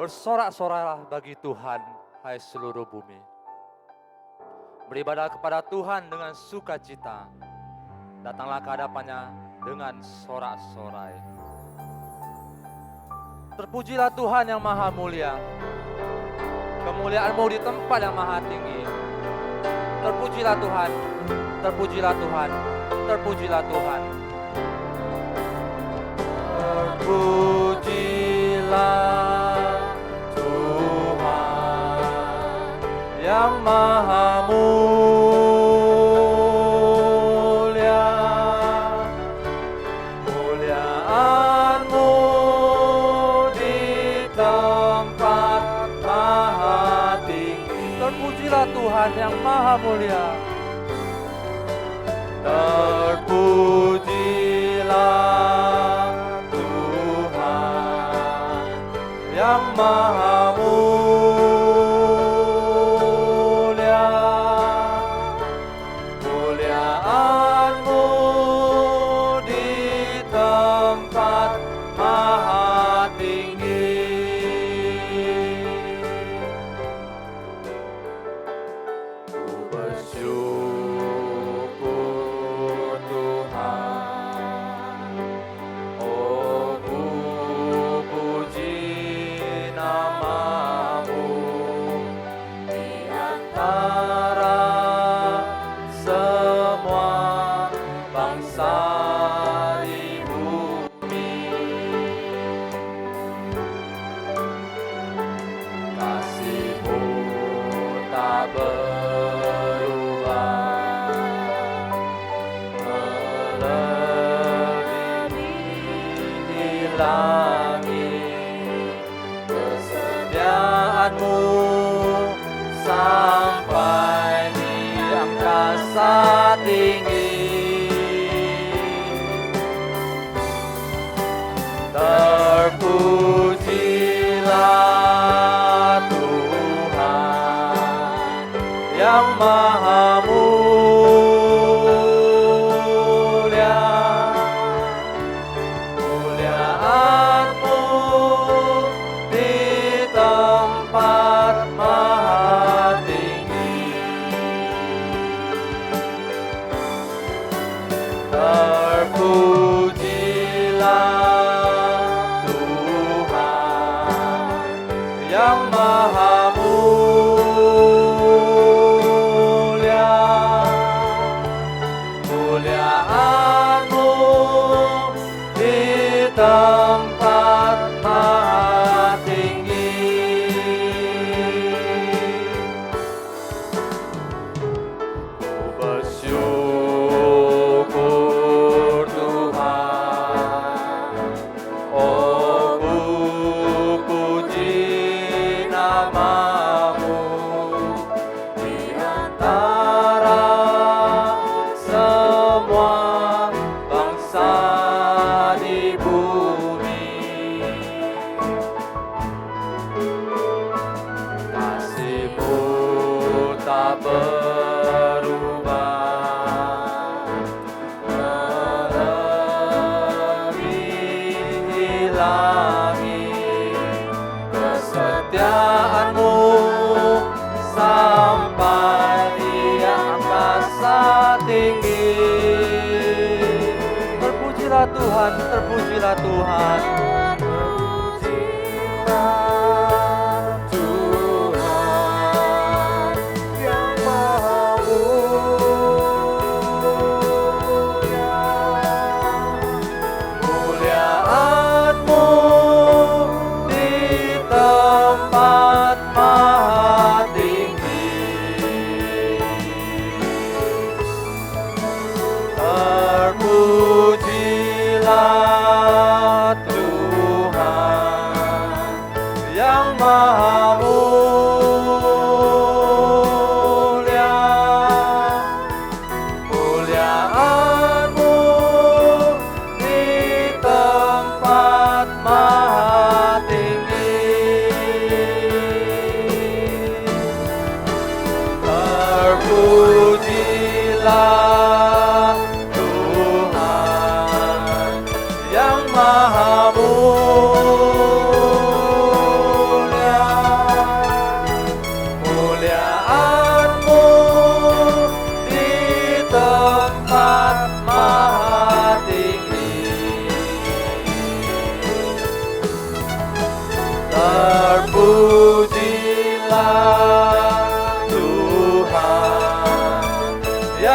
Bersorak-soraklah bagi Tuhan, hai seluruh bumi. Beribadah kepada Tuhan dengan sukacita. Datanglah ke hadapannya dengan sorak-sorai. Terpujilah Tuhan yang maha mulia. Kemuliaan-Mu di tempat yang maha tinggi. Terpujilah Tuhan, terpujilah Tuhan, terpujilah Tuhan. Terpujilah Tuhan yang maha mulia. Kemuliaan-Mu di tempat maha tinggi. Terpujilah Tuhan yang maha mulia. Terpujilah Tuhan yang maha mulia. Kemuliaan-Mu di tempat maha tinggi. Ku bersyukur Tuhan, oh ku puji nama-Mu di antara semua bangsa di bumi. Kasih-Mu tak berubah, melebihi langit. Kesetiaan-Mu sampai di angkasa tinggi. Terpujilah Tuhan yang maha mulia. Kemuliaan-Mu di tempat maha tinggi. Terpujilah Tuhan yang maha mulia. Kemuliaan-Mu di tempat maha tinggi. Ku bersyukur Tuhan, oh ku puji nama-Mu di antara semua bangsa di bumi. Kasih-Mu tak berubah, melebihi langit. Kesetiaan-Mu sampai di angkasa tinggi. Terpujilah Tuhan, terpujilah Tuhan. Terpujilah Tuhan yang maha mulia. Kemuliaan-Mu di tempat maha tinggi. Terpujilah Tuhan yang maha mulia. Kemuliaan-Mu di tempat maha tinggi. Terpujilah Tuhan yang maha mulia.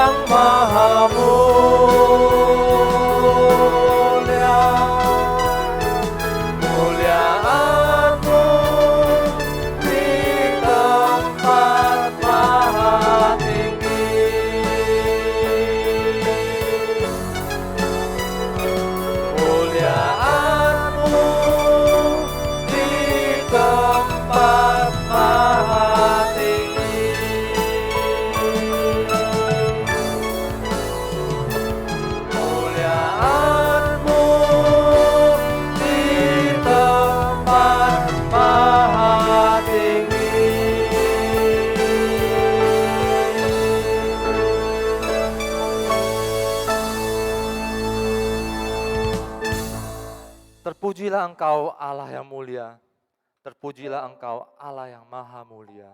yang maha mulia, muliaan-Mu di tempat maha tinggi. Muliaan-Mu di tempat maha tinggi. Muliaan-Mu di tempat maha tinggi. Terpujilah Engkau Allah yang mulia, terpujilah Engkau Allah yang maha mulia.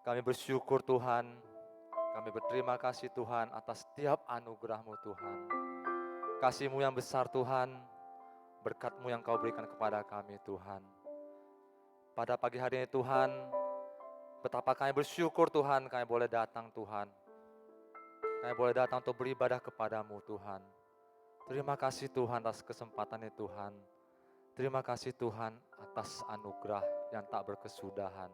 Kami bersyukur Tuhan, kami berterima kasih Tuhan atas setiap anugerah-Mu Tuhan. Kasih-Mu yang besar Tuhan, berkat-Mu yang Kau berikan kepada kami Tuhan. Pada pagi hari ini Tuhan, betapa kami bersyukur Tuhan, kami boleh datang Tuhan. Kami boleh datang untuk beribadah kepada-Mu Tuhan. Terima kasih Tuhan atas kesempatan ini Tuhan. Terima kasih Tuhan atas anugerah yang tak berkesudahan.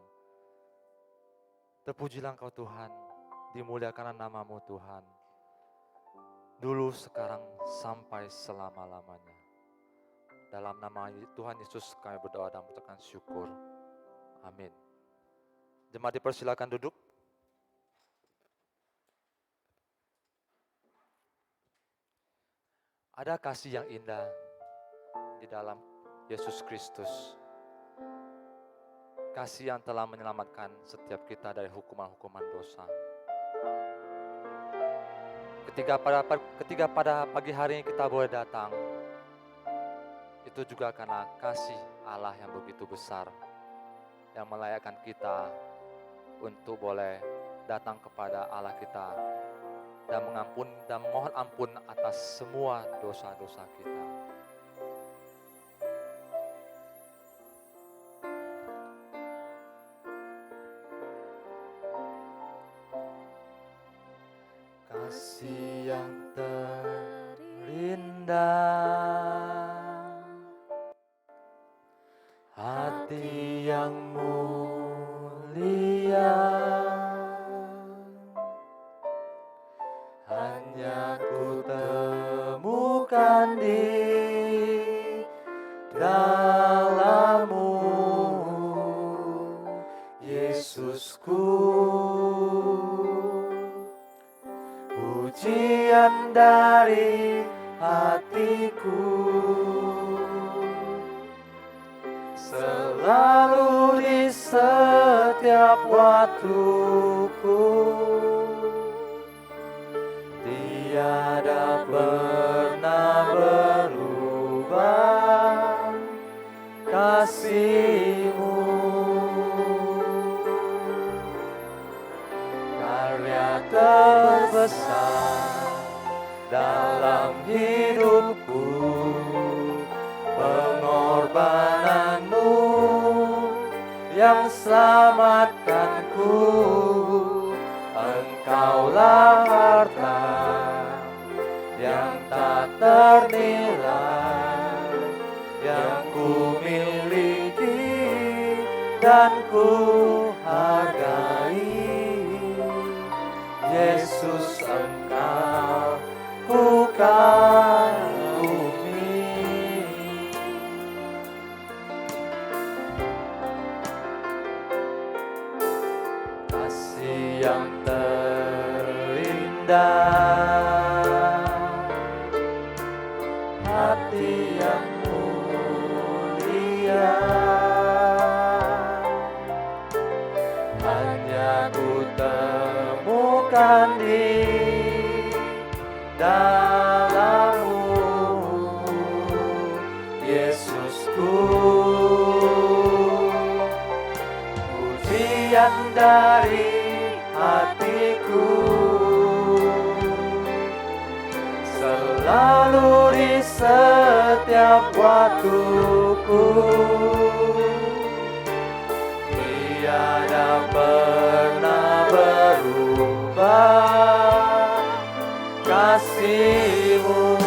Terpujilah Engkau Tuhan, dimuliakan nama-Mu Tuhan. Dulu, sekarang, sampai selama-lamanya. Dalam nama Tuhan Yesus kami berdoa dan mengucapkan syukur. Amin. Jemaat dipersilakan duduk. Ada kasih yang indah di dalam Yesus Kristus. Kasih yang telah menyelamatkan setiap kita dari hukuman-hukuman dosa. Ketika pada pagi hari ini kita boleh datang, itu juga karena kasih Allah yang begitu besar, yang melayakkan kita untuk boleh datang kepada Allah kita dan mohon ampun atas semua dosa-dosa kita. Kasih yang terindah, hati yang mulia, hanya ku temukan di dalam-Mu, Yesusku. Pujian dari hatiku selalu di setiap waktuku, tiada pernah berubah kasih-Mu. Karya terbesar dalam hidupku, pengorbanan-Mu yang selamatkanku. Engkaulah harta yang tak ternilai, yang ku miliki dan ku hargai. Yesus, Engkau ku kagumi. Kasih yang terindah, hati yang mulia, hanya ku temukan di dalam-Mu, Yesusku. Pujian dari hatiku selalu di setiap waktuku, tiada pernah berubah kasih-Mu.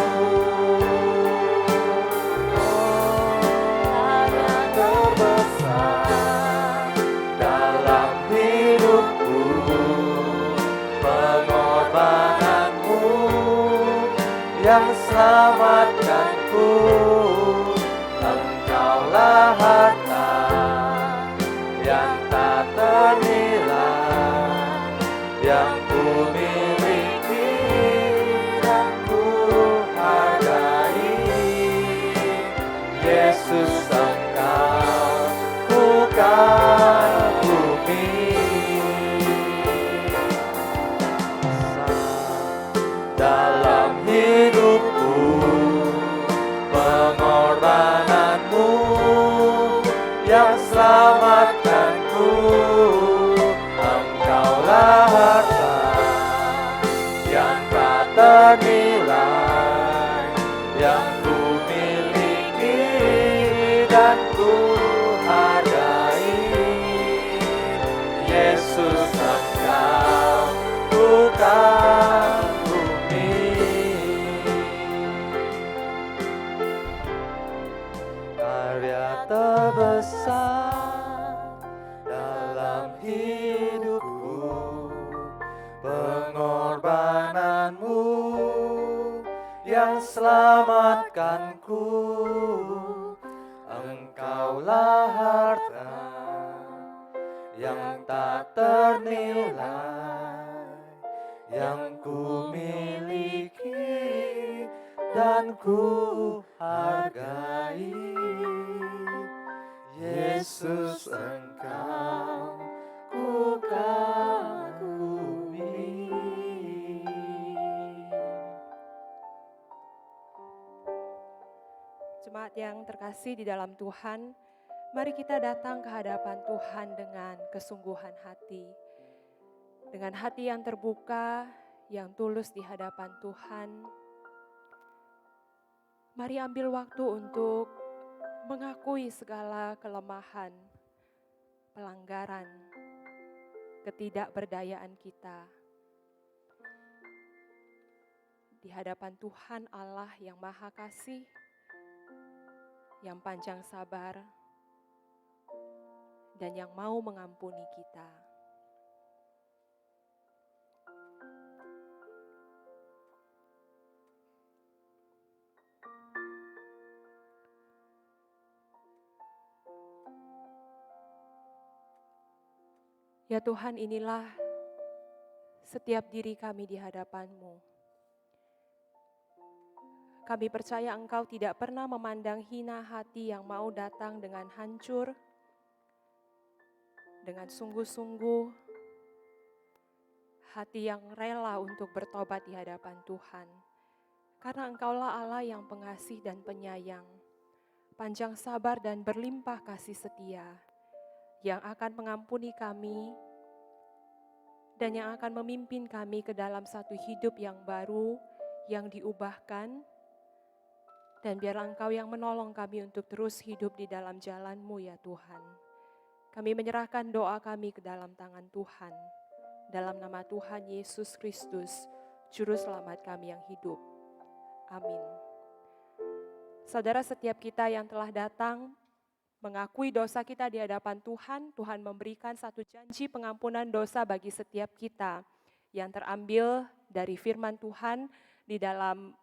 Hanya terbesar dalam hidupku, pengorbananmu yang selamatkanku. Engkaulah harta yang tak ternilai, yang ku miliki dan ku hargai. Yesus, Engkau ku kagumi. Dalam hidupku, pengorbananmu yang selamatkanku. Engkaulah harta yang tak ternilai, yang ku miliki dan ku hargai. Yesus, Engkau ku kagumi. Karya terbesar dalam hidupku, pengorbananmu yang selamatkanku. Engkaulah harta yang tak ternilai, yang ku miliki dan ku hargai. Yesus, Engkau ku kagumi. Jemaat yang terkasih di dalam Tuhan, mari kita datang ke hadapan Tuhan dengan kesungguhan hati. Dengan hati yang terbuka, yang tulus di hadapan Tuhan. Mari ambil waktu untuk mengakui segala kelemahan, pelanggaran, ketidakberdayaan kita. Di hadapan Tuhan Allah yang Maha Kasih, yang panjang sabar, dan yang mau mengampuni kita. Ya Tuhan, inilah setiap diri kami di hadapan-Mu. Kami percaya Engkau tidak pernah memandang hina hati yang mau datang dengan hancur, dengan sungguh-sungguh, hati yang rela untuk bertobat di hadapan Tuhan. Karena Engkaulah Allah yang pengasih dan penyayang, panjang sabar dan berlimpah kasih setia, yang akan mengampuni kami dan yang akan memimpin kami ke dalam satu hidup yang baru, yang diubahkan. Dan biarlah Engkau yang menolong kami untuk terus hidup di dalam jalan-Mu ya Tuhan. Kami menyerahkan doa kami ke dalam tangan Tuhan. Dalam nama Tuhan Yesus Kristus, Juru Selamat kami yang hidup. Amin. Saudara, setiap kita yang telah datang mengakui dosa kita di hadapan Tuhan, Tuhan memberikan satu janji pengampunan dosa bagi setiap kita yang terambil dari firman Tuhan di dalam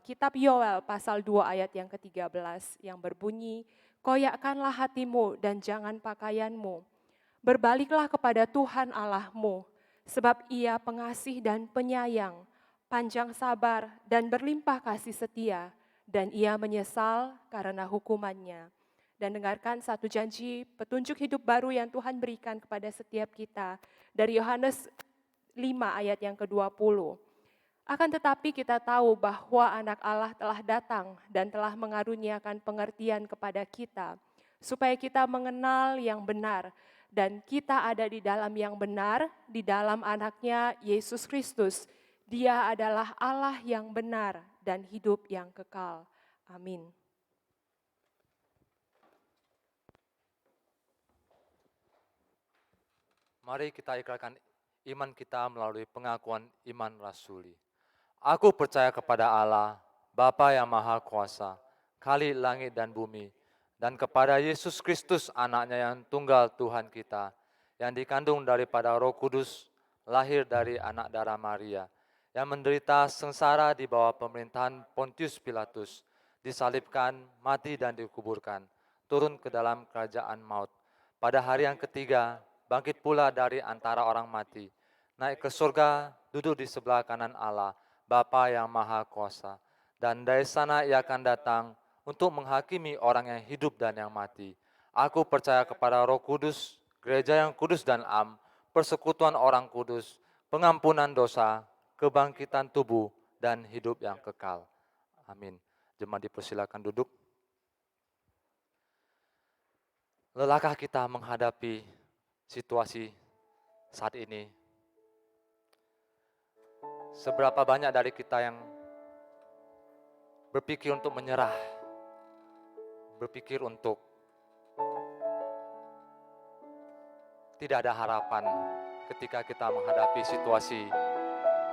Kitab Yoel pasal 2 ayat yang ke-13 yang berbunyi, koyakkanlah hatimu dan jangan pakaianmu. Berbaliklah kepada Tuhan Allahmu, sebab Ia pengasih dan penyayang, panjang sabar dan berlimpah kasih setia, dan Ia menyesal karena hukumannya. Dan dengarkan satu janji petunjuk hidup baru yang Tuhan berikan kepada setiap kita dari Yohanes 5 ayat yang ke-20. Akan tetapi kita tahu bahwa anak Allah telah datang dan telah mengaruniakan pengertian kepada kita, supaya kita mengenal yang benar, dan kita ada di dalam yang benar, di dalam anaknya Yesus Kristus. Dia adalah Allah yang benar dan hidup yang kekal. Amin. Mari kita ikrarkan iman kita melalui pengakuan iman rasuli. Aku percaya kepada Allah, Bapa yang Maha Kuasa, Khalik langit dan bumi, dan kepada Yesus Kristus anaknya yang tunggal Tuhan kita, yang dikandung daripada Roh Kudus, lahir dari anak darah Maria, yang menderita sengsara di bawah pemerintahan Pontius Pilatus, disalibkan, mati dan dikuburkan, turun ke dalam kerajaan maut. Pada hari yang ketiga, bangkit pula dari antara orang mati, naik ke surga, duduk di sebelah kanan Allah, Bapa yang Maha Kuasa. Dan dari sana ia akan datang untuk menghakimi orang yang hidup dan yang mati. Aku percaya kepada Roh Kudus, gereja yang kudus dan am, persekutuan orang kudus, pengampunan dosa, kebangkitan tubuh, dan hidup yang kekal. Amin. Jemaat dipersilakan duduk. Lelahkah kita menghadapi situasi saat ini? Seberapa banyak dari kita yang berpikir untuk menyerah, berpikir untuk tidak ada harapan ketika kita menghadapi situasi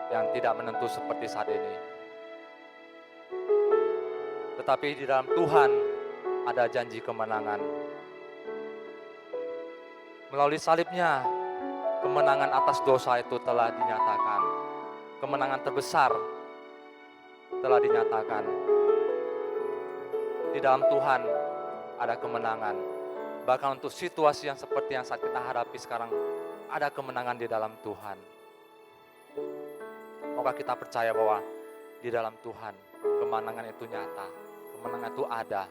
yang tidak menentu seperti saat ini. Tetapi di dalam Tuhan ada janji kemenangan. Melalui salibnya, kemenangan atas dosa itu telah dinyatakan. Kemenangan terbesar telah dinyatakan. Di dalam Tuhan ada kemenangan. Bahkan untuk situasi yang seperti yang saat kita hadapi sekarang, ada kemenangan di dalam Tuhan. Moga kita percaya bahwa di dalam Tuhan kemenangan itu nyata, kemenangan itu ada.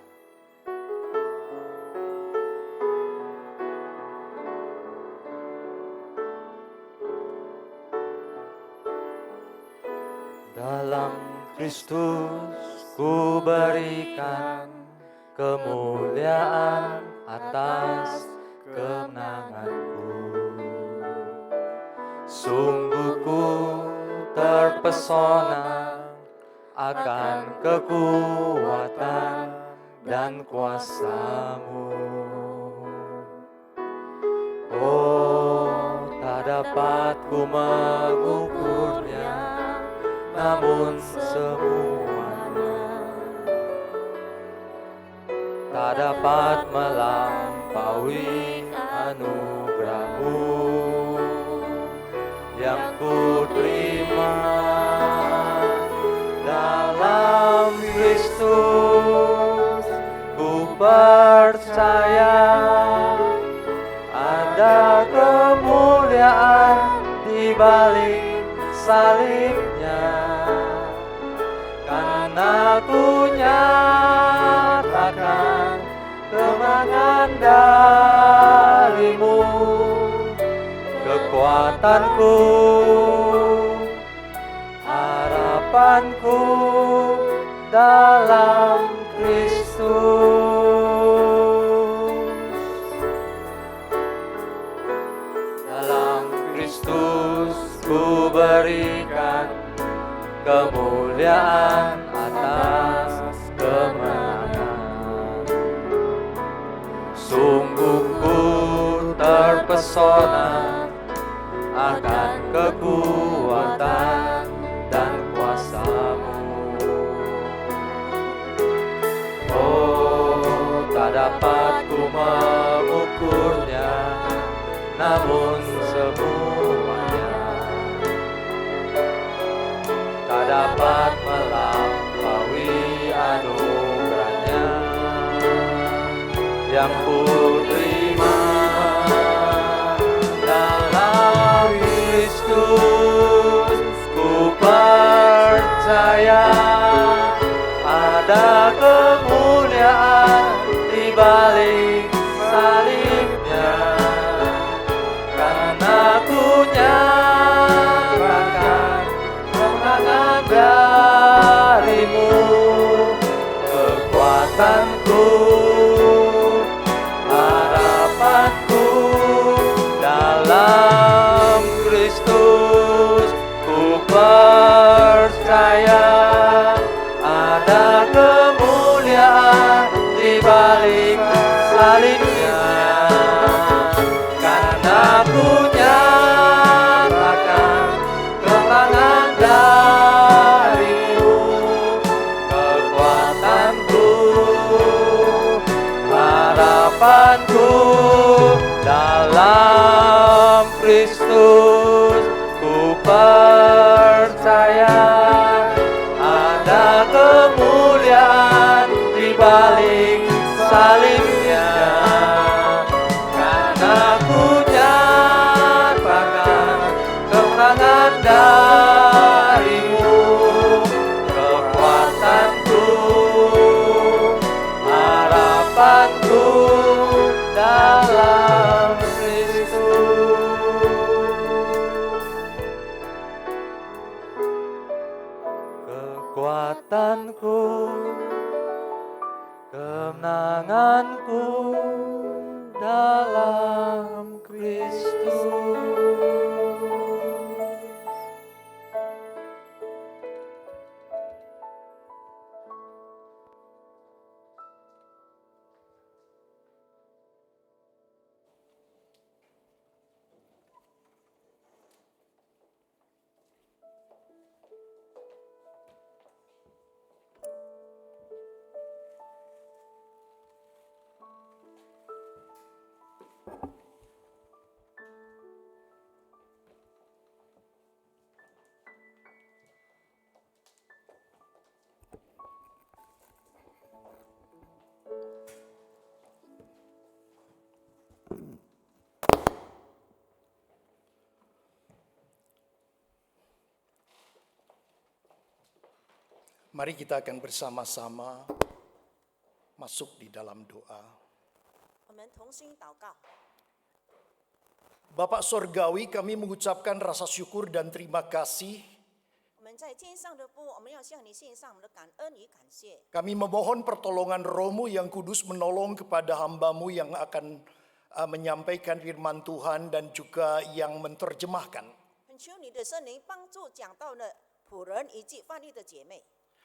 Dalam Kristus ku berikan kemuliaan atas kemenanganku. Sungguh ku terpesona akan kekuatan dan kuasa-Mu. Oh, tak dapat ku mengukurnya, namun semuanya tak dapat melampaui anugerah-Mu yang ku terima dalam Kristus. Ku percaya ada kemuliaan di balik salibnya, karena ku nyatakan kemenangan dari-Mu, kekuatanku, harapanku dalam Kristus. Dalam Kristus ku berikan kemuliaan atas kemenangan. Sungguh ku terpesona akan kekuatan dan kuasa-Mu. Oh, tak dapat ku mengukurnya, namun semuanya tak dapat melampaui anugerah-Nya yang ku terima dalam Kristus. Ku percaya ada kemuliaan di balik salibnya, karena ku nyatakan kemenangan dari-Mu, kekuatanku, harapanku kemenangan darimu, kekuatanku, harapanku dalam Kristus. Kekuatanku, kemenanganku dalam Kristus. Mari kita akan bersama-sama masuk di dalam doa. 我们同心祷告。 Bapak Sorgawi, kami mengucapkan rasa syukur dan terima kasih. 我们在天上的父，我们要向你献上我们的感恩与感谢。 Kami memohon pertolongan Roh-Mu yang kudus menolong kepada hamba-Mu yang akan menyampaikan firman Tuhan dan juga yang menerjemahkan. 恳求你的圣灵帮助讲道的仆人以及翻译的姐妹，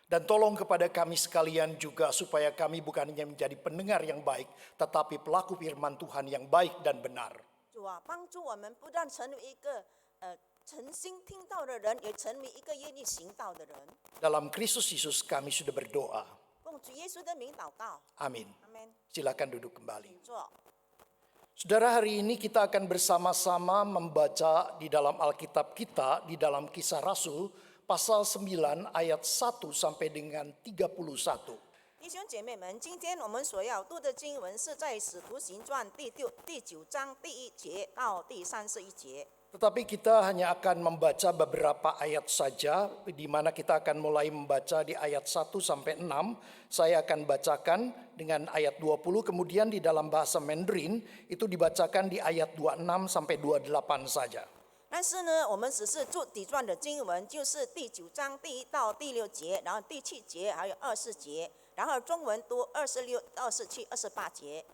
Dan tolong kepada kami sekalian juga supaya kami bukan hanya menjadi pendengar yang baik, tetapi pelaku firman Tuhan yang baik dan benar. 主啊，帮助我们不但成为一个诚心听到的人，也成为一个愿意行道的人。 Dalam Kristus Yesus kami sudah berdoa. 奉主耶稣的名祷告， Amin. 阿门。 Silakan duduk kembali. 请坐。 Saudara, hari ini kita akan bersama-sama membaca di dalam Alkitab kita, di dalam Kisah Rasul, pasal 9 ayat 1 sampai dengan 31. 弟兄姐妹们，今天我们所要读的经文是在《使徒行传》第9章第1节到第31节。 Tetapi kita hanya akan membaca beberapa ayat saja, di mana kita akan mulai membaca di ayat 1 sampai 6. Saya akan bacakan dengan ayat 20, kemudian di dalam bahasa Mandarin itu dibacakan di ayat 26 sampai 28 saja. 但是呢，我们只是注底传的经文，就是第9章第1到第6节，然后第7节还有24节，然后中文读26、27、28节。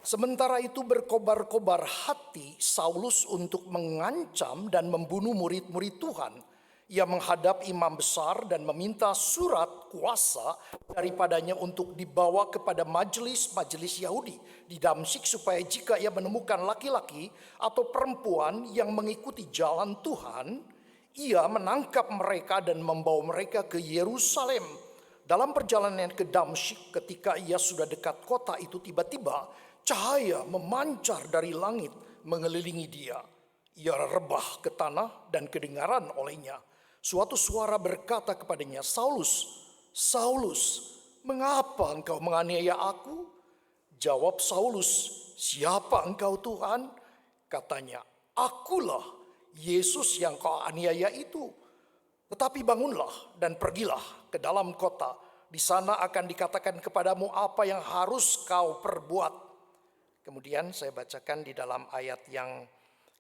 Sementara itu berkobar-kobar hati Saulus untuk mengancam dan membunuh murid-murid Tuhan. Ia menghadap imam besar dan meminta surat kuasa daripadanya untuk dibawa kepada majelis-majelis Yahudi di Damsyik supaya jika ia menemukan laki-laki atau perempuan yang mengikuti jalan Tuhan, ia menangkap mereka dan membawa mereka ke Yerusalem. Dalam perjalanan ke Damsyik, ketika ia sudah dekat kota itu, tiba-tiba cahaya memancar dari langit mengelilingi dia. Ia rebah ke tanah dan kedengaran olehnya suatu suara berkata kepadanya, Saulus, Saulus, mengapa engkau menganiaya aku? Jawab Saulus, siapa engkau Tuhan? Katanya, akulah Yesus yang kau aniaya itu. Tetapi bangunlah dan pergilah ke dalam kota. Di sana akan dikatakan kepadamu apa yang harus kau perbuat. Kemudian saya bacakan di dalam ayat yang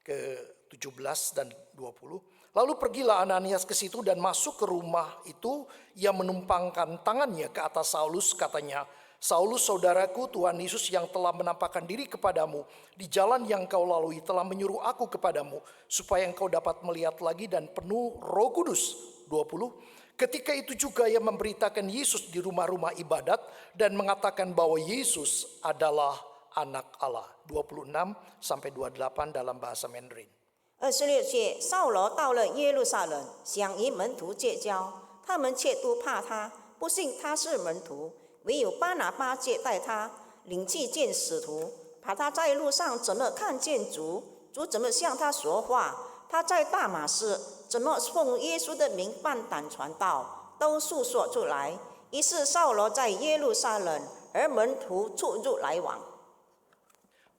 ke-17 dan 20. Lalu pergilah Ananias ke situ dan masuk ke rumah itu. Ia menumpangkan tangannya ke atas Saulus, katanya, Saulus saudaraku, Tuhan Yesus yang telah menampakkan diri kepadamu di jalan yang kau lalui telah menyuruh aku kepadamu supaya engkau dapat melihat lagi dan penuh Roh Kudus. 20. Ketika itu juga ia memberitakan Yesus di rumah-rumah ibadat dan mengatakan bahwa Yesus adalah anak Allah. 26 sampai 28 dalam bahasa Mandarin. 26节，扫罗到了耶路撒冷，想与门徒结交，他们却都怕他，不信他是门徒。唯有巴拿巴接待他，领去见使徒，怕他在路上怎么看见主，主怎么向他说话，他在大马士怎么奉耶稣的名放胆传道，都述说出来。于是扫罗在耶路撒冷，而门徒出入来往。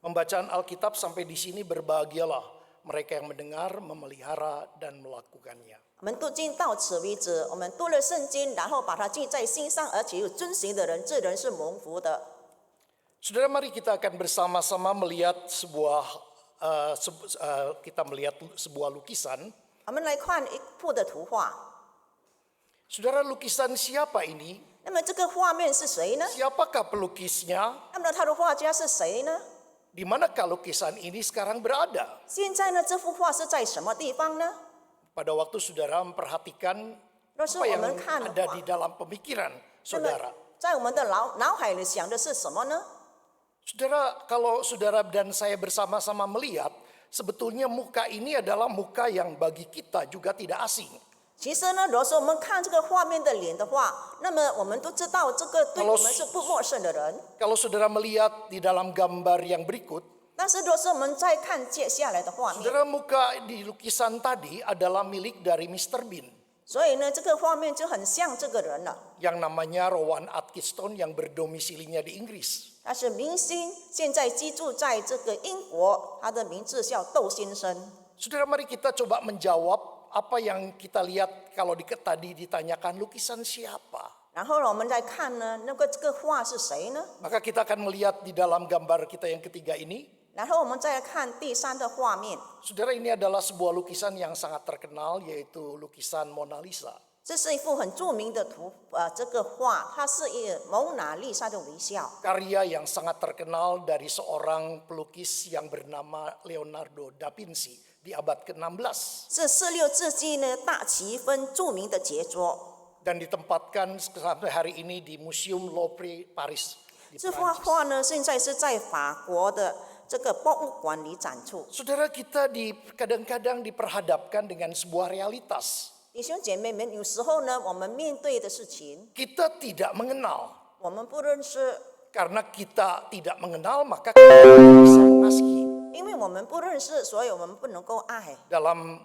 Pembacaan Alkitab sampai di sini berbahagialah mereka yang mendengar, memelihara, dan melakukannya. 我们读经到此为止，我们读了圣经，然后把它记在心上，而且有遵行的人，这人是蒙福的。 Saudara, mari kita akan bersama-sama melihat sebuah lukisan. 我们来看一幅的图画。 Saudara, lukisan siapa ini? 那么这个画面是谁呢？ Siapakah pelukisnya? 那么他的画家是谁呢？ Di manakah lukisan ini sekarang berada? 现在呢，这幅画是在什么地方呢？ Pada waktu saudara memperhatikan apa yang ada di dalam pemikiran 那么 saudara. 在我们的脑海里想的是什么呢？ Saudara, kalau saudara dan saya bersama-sama melihat, sebetulnya muka ini adalah muka yang bagi kita juga tidak asing. 其实呢，如果说我们看这个画面的脸的话，那么我们都知道这个对我们是不陌生的人。 Kalau saudara melihat di dalam gambar yang berikut, 但是如果说我们再看接下来的画面， saudara, muka di lukisan tadi adalah milik dari Mr. Bean 所以呢，这个画面就很像这个人了。 yang namanya Rowan Atkinson yang berdomisilinya di Inggris. 他是明星，现在居住在这个英国，他的名字叫窦先生。 Saudara, mari kita coba menjawab apa yang kita lihat kalau tadi ditanyakan lukisan siapa. 然后呢，我们再看呢，这个画是谁呢？ Maka kita akan melihat di dalam gambar kita yang ketiga ini. 然后我们再来看第三的画面， Saudara, ini adalah sebuah lukisan yang sangat terkenal, yaitu lukisan Mona Lisa. 这是一幅很著名的这个画，它是一个蒙娜丽莎的微笑。 Karya yang sangat terkenal dari seorang pelukis yang bernama Leonardo da Vinci di abad ke-16. 是16世纪呢大奇芬著名的杰作。 Dan ditempatkan sampai hari ini di Museum Louvre Paris. Di 这幅画呢，现在是在法国的这个博物馆里展出。 Saudara, kita kadang-kadang diperhadapkan dengan sebuah realitas. 弟兄姐妹们，有时候呢，我们面对的事情， Kita tidak mengenal. 我们不认识， Karena kita tidak mengenal, maka kita tidak bisa mengasihi. 因为我们不认识，所以我们不能够爱。 Dalam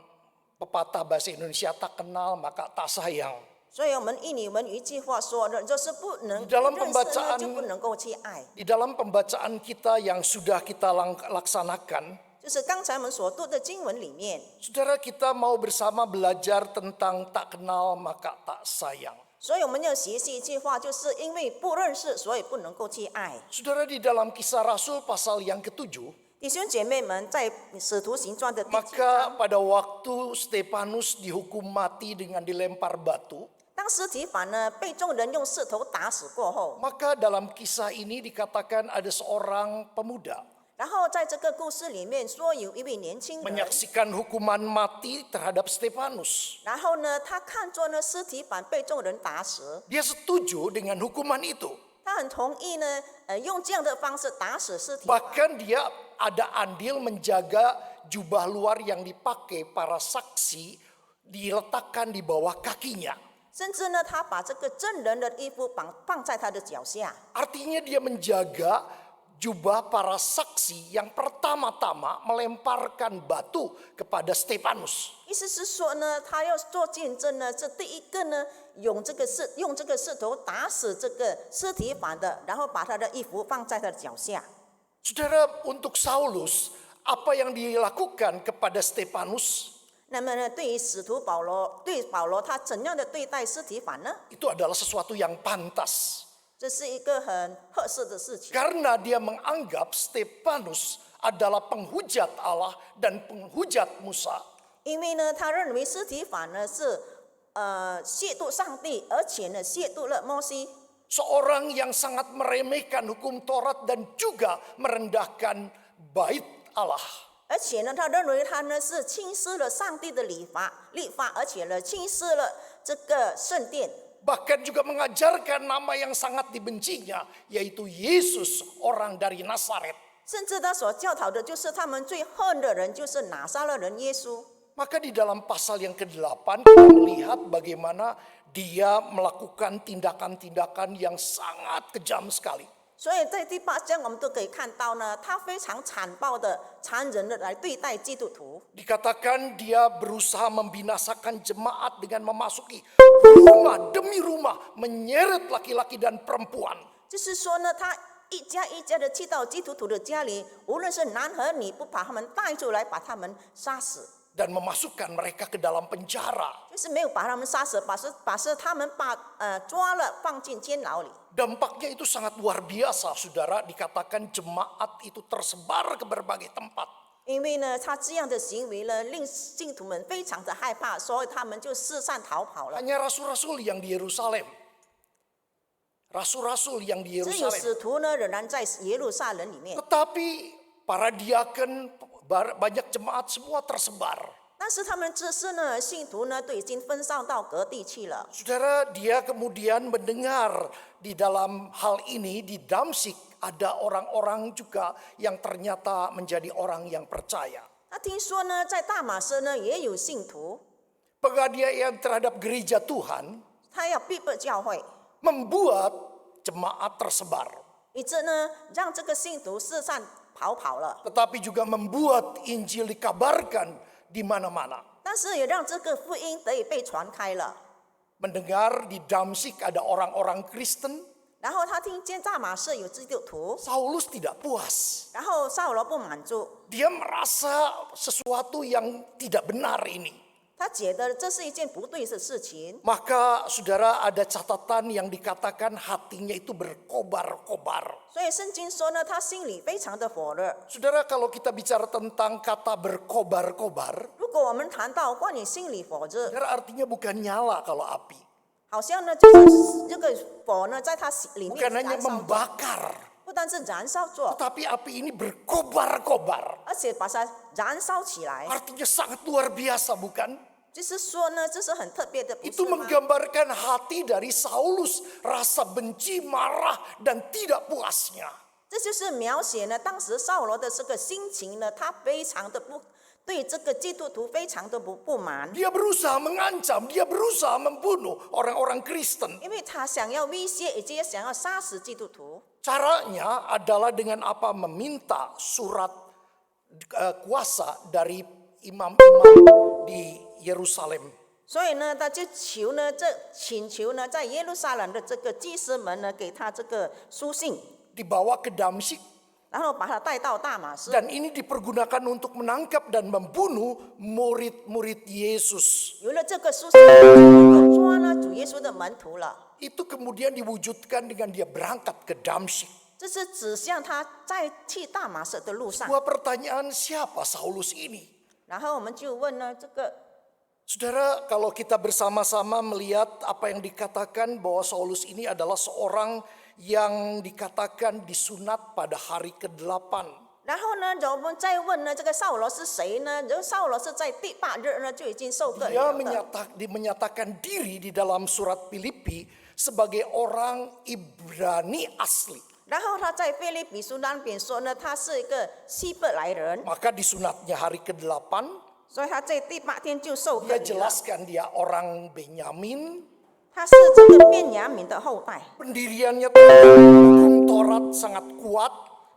pepatah bahasa Indonesia, tak kenal maka tak sayang. 所以我们印尼文有一句话说的，就是不能 Di dalam 认识呢， pembacaan 就不能够去爱。 Di dalam pembacaan kita yang sudah kita laksanakan, 就是刚才我们所读的经文里面， saudara, kita mau bersama belajar tentang tak kenal maka tak sayang. 所以我们要学习一句话，就是因为不认识，所以不能够去爱。 Saudara, di dalam Kisah Rasul pasal yang ke-7, 弟兄姐妹们，在使徒行传的第7 maka 章， pada waktu Stefanus dihukum mati dengan dilempar batu, 当司提反呢被众人用石头打死过后， maka dalam kisah ini dikatakan ada seorang pemuda 然后在这个故事里面说有一位年轻人， menyaksikan hukuman mati terhadap Stefanus. 然后呢他看着呢司提反被众人打死， Dia setuju dengan hukuman itu. 他很同意呢用这样的方式打死司提反， Bahkan dia ada andil menjaga jubah luar yang dipakai para saksi diletakkan di bawah kakinya. 甚至呢他把这个证人的衣服放在他的脚下。 Artinya dia menjaga jubah para saksi yang pertama-tama melemparkan batu kepada Stefanus. 意思是说呢，他要做见证呢，这第一个呢，用这个石头打死这个司提反的，然后把他的衣服放在他的脚下。 Saudara, untuk Saulus, apa yang dilakukan kepada Stefanus 那么呢，对于使徒保罗，对保罗他怎样的对待司提反呢？ itu adalah sesuatu yang pantas. 这是一个很合适的事情， Karena dia menganggap Stefanus adalah penghujat Allah dan penghujat Musa. 因为呢，他认为司提反呢是亵渎上帝，而且呢亵渎了摩西。 Seorang yang sangat meremehkan hukum Taurat dan juga merendahkan bait Allah. 而且呢，他认为他呢是轻视了上帝的律法，而且呢轻视了这个圣殿。 Bahkan juga mengajarkan nama yang sangat dibencinya, yaitu Yesus, orang dari Nazaret. 甚至他所教导的就是他们最恨的人，就是拿撒勒人耶稣。 Maka di dalam pasal yang ke-8 kita melihat bagaimana dia melakukan tindakan-tindakan yang sangat kejam sekali. 所以在第8章我们都可以看到呢，他非常残暴的、残忍的来对待基督徒。 Dikatakan dia berusaha membinasakan jemaat dengan memasuki rumah demi rumah, menyeret laki-laki dan perempuan. 就是说呢，他一家一家的去到基督徒的家里，无论是男和女，不把他们带出来，把他们杀死， dan memasukkan mereka ke dalam penjara. 就是没有把他们杀死，把他们抓了放进监牢里。 Dampaknya itu sangat luar biasa, saudara. Dikatakan jemaat itu tersebar ke berbagai tempat. 因为呢，他这样的行为呢，令信徒们非常的害怕，所以他们就四散逃跑了。 Hanya rasul-rasul yang di Yerusalem. Rasul-rasul yang di 只有 Yerusalem. 使徒呢，仍然在耶路撒冷里面。 Tetapi para diaken, banyak jemaat semua tersebar. 但是他们只是呢，信徒呢都已经分散到各地去了。 Saudara, dia kemudian mendengar di dalam hal ini di Damsyik ada orang-orang juga yang ternyata menjadi orang yang percaya. 那听说呢，在大马士呢也有信徒， Penganiayaan terhadap gereja Tuhan 他要逼迫教会， membuat jemaat tersebar. 以致呢让这个信徒四散逃跑了。 Tetapi juga membuat Injil dikabarkan di mana-mana. 但是也让这个福音得以被传开了。 Mendengar di Damsyik ada orang-orang Kristen, 然后他听见大马士有基督徒， Saulus tidak puas. 然后扫罗不满足， Dia merasa sesuatu yang tidak benar ini. 他觉得这是一件不对的事情。 Maka saudara, ada catatan yang dikatakan hatinya itu berkobar-kobar. 所以圣经说呢，他心里非常的火热。 Saudara, kalau kita bicara tentang kata berkobar-kobar, 如果我们谈到关于心里火热， saudara, artinya bukan nyala kalau api. 好像呢就是这个火呢在他里面 Bukan hanya 燃烧着， membakar, 不单是燃烧着， tetapi api ini berkobar-kobar. 而且把它燃烧起来。 Artinya sangat luar biasa, bukan? 就是说呢，这是很特别的，不 Itu 是吗？ menggambarkan hati dari Saulus, rasa benci, marah, dan tidak puasnya. 这就是描写呢，当时扫罗的这个心情呢，他非常的对这个基督徒非常的不满， Dia berusaha mengancam, dia berusaha membunuh orang-orang Kristen. 因为他想要威胁，以及想要杀死基督徒。 Caranya adalah dengan apa? Meminta surat kuasa dari imam-imam di Yerusalem. 所以呢，他就请求呢，在耶路撒冷的这个祭司们呢，给他这个书信， Dibawa ke Damsyik, 然后把他带到大马士。 dan ini dipergunakan untuk menangkap dan membunuh murid-murid Yesus. 有了这个书信，就能够抓呢主耶稣的门徒了。 Itu kemudian diwujudkan dengan dia berangkat ke Damsyik. 这是指向他在去大马士的路上。 Sebuah pertanyaan, siapa Saulus ini? 然后我们就问呢，这个 Saudara, kalau kita bersama-sama melihat apa yang dikatakan bahwa Saulus ini adalah seorang yang dikatakan disunat pada hari ke-8. 然后呢，我们再问呢，这个扫罗是谁呢？这个扫罗是在第8日呢就已经受割 Dia 了的。 menyatakan diri di dalam surat Filipi sebagai orang Ibrani asli. 然后他在腓立比书那边说呢，他是一个希伯来人， Maka disunatnya hari ke-8, 所以他在第8天就受割 dia 礼了。 jelaskan dia orang Benyamin. 他是这个便雅悯的后代， Pendiriannya hukum Taurat sangat kuat.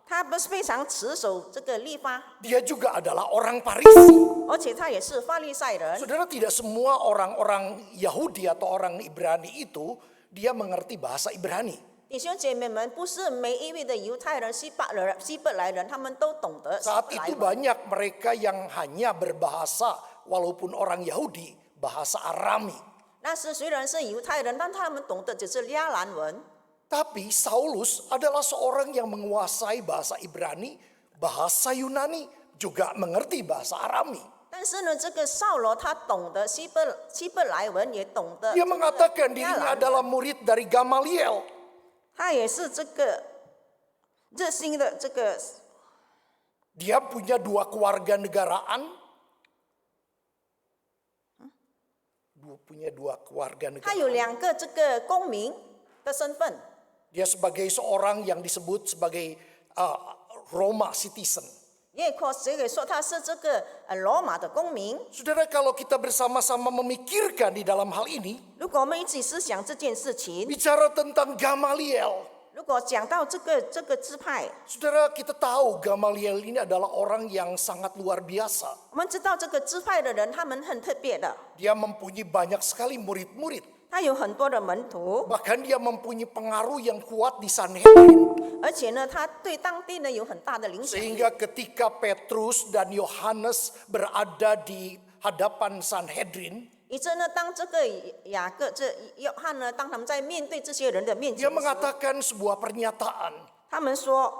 他不是非常持守这个律法， Dia juga adalah orang Parisi. 而且他也是法利赛人。 Saudara, tidak semua orang-orang Yahudi atau orang Ibrani itu dia mengerti bahasa Ibrani. 弟兄姐妹们，不是每一位的犹太人、希伯来人，他们都懂得希 Saat 伯来 itu 文。 banyak mereka yang hanya berbahasa walaupun orang Yahudi bahasa Arami. 那时虽然是犹太人，但他们懂得只是亚兰文。 Tapi Saulus adalah seorang yang menguasai bahasa Ibrani, bahasa Yunani, juga mengerti bahasa Arami. 但是呢，这个扫罗他懂得希伯来文，也懂得 Dia mengatakan dirinya adalah murid dari Gamaliel. 他也是这个热心的这个， Dia punya 2 kewarganegaraan. Punya 2 keluarga 他 negara. 有2个这个公民的身份。 Dia sebagai seorang yang disebut sebagai Roma citizen. 也可以说他是这个罗马的公民。 Saudara, kalau kita bersama-sama memikirkan di dalam hal ini, 如果我们一起思想这件事情， bicara tentang Gamaliel. 如果讲到这个支派， Saudara, kita tahu Gamaliel ini adalah orang yang sangat luar biasa. 我们知道这个支派的人他们很特别的， Dia mempunyai banyak sekali murid-murid. 他有很多的门徒， Bahkan dia mempunyai pengaruh yang kuat di Sanhedrin. 而且呢，他对当地呢有很大的影响力。 Sehingga ketika Petrus dan Yohanes berada di hadapan Sanhedrin, 以致呢，当这个约翰呢，当他们在面对这些人的面 dia 前的时候， mengatakan sebuah pernyataan, 他们说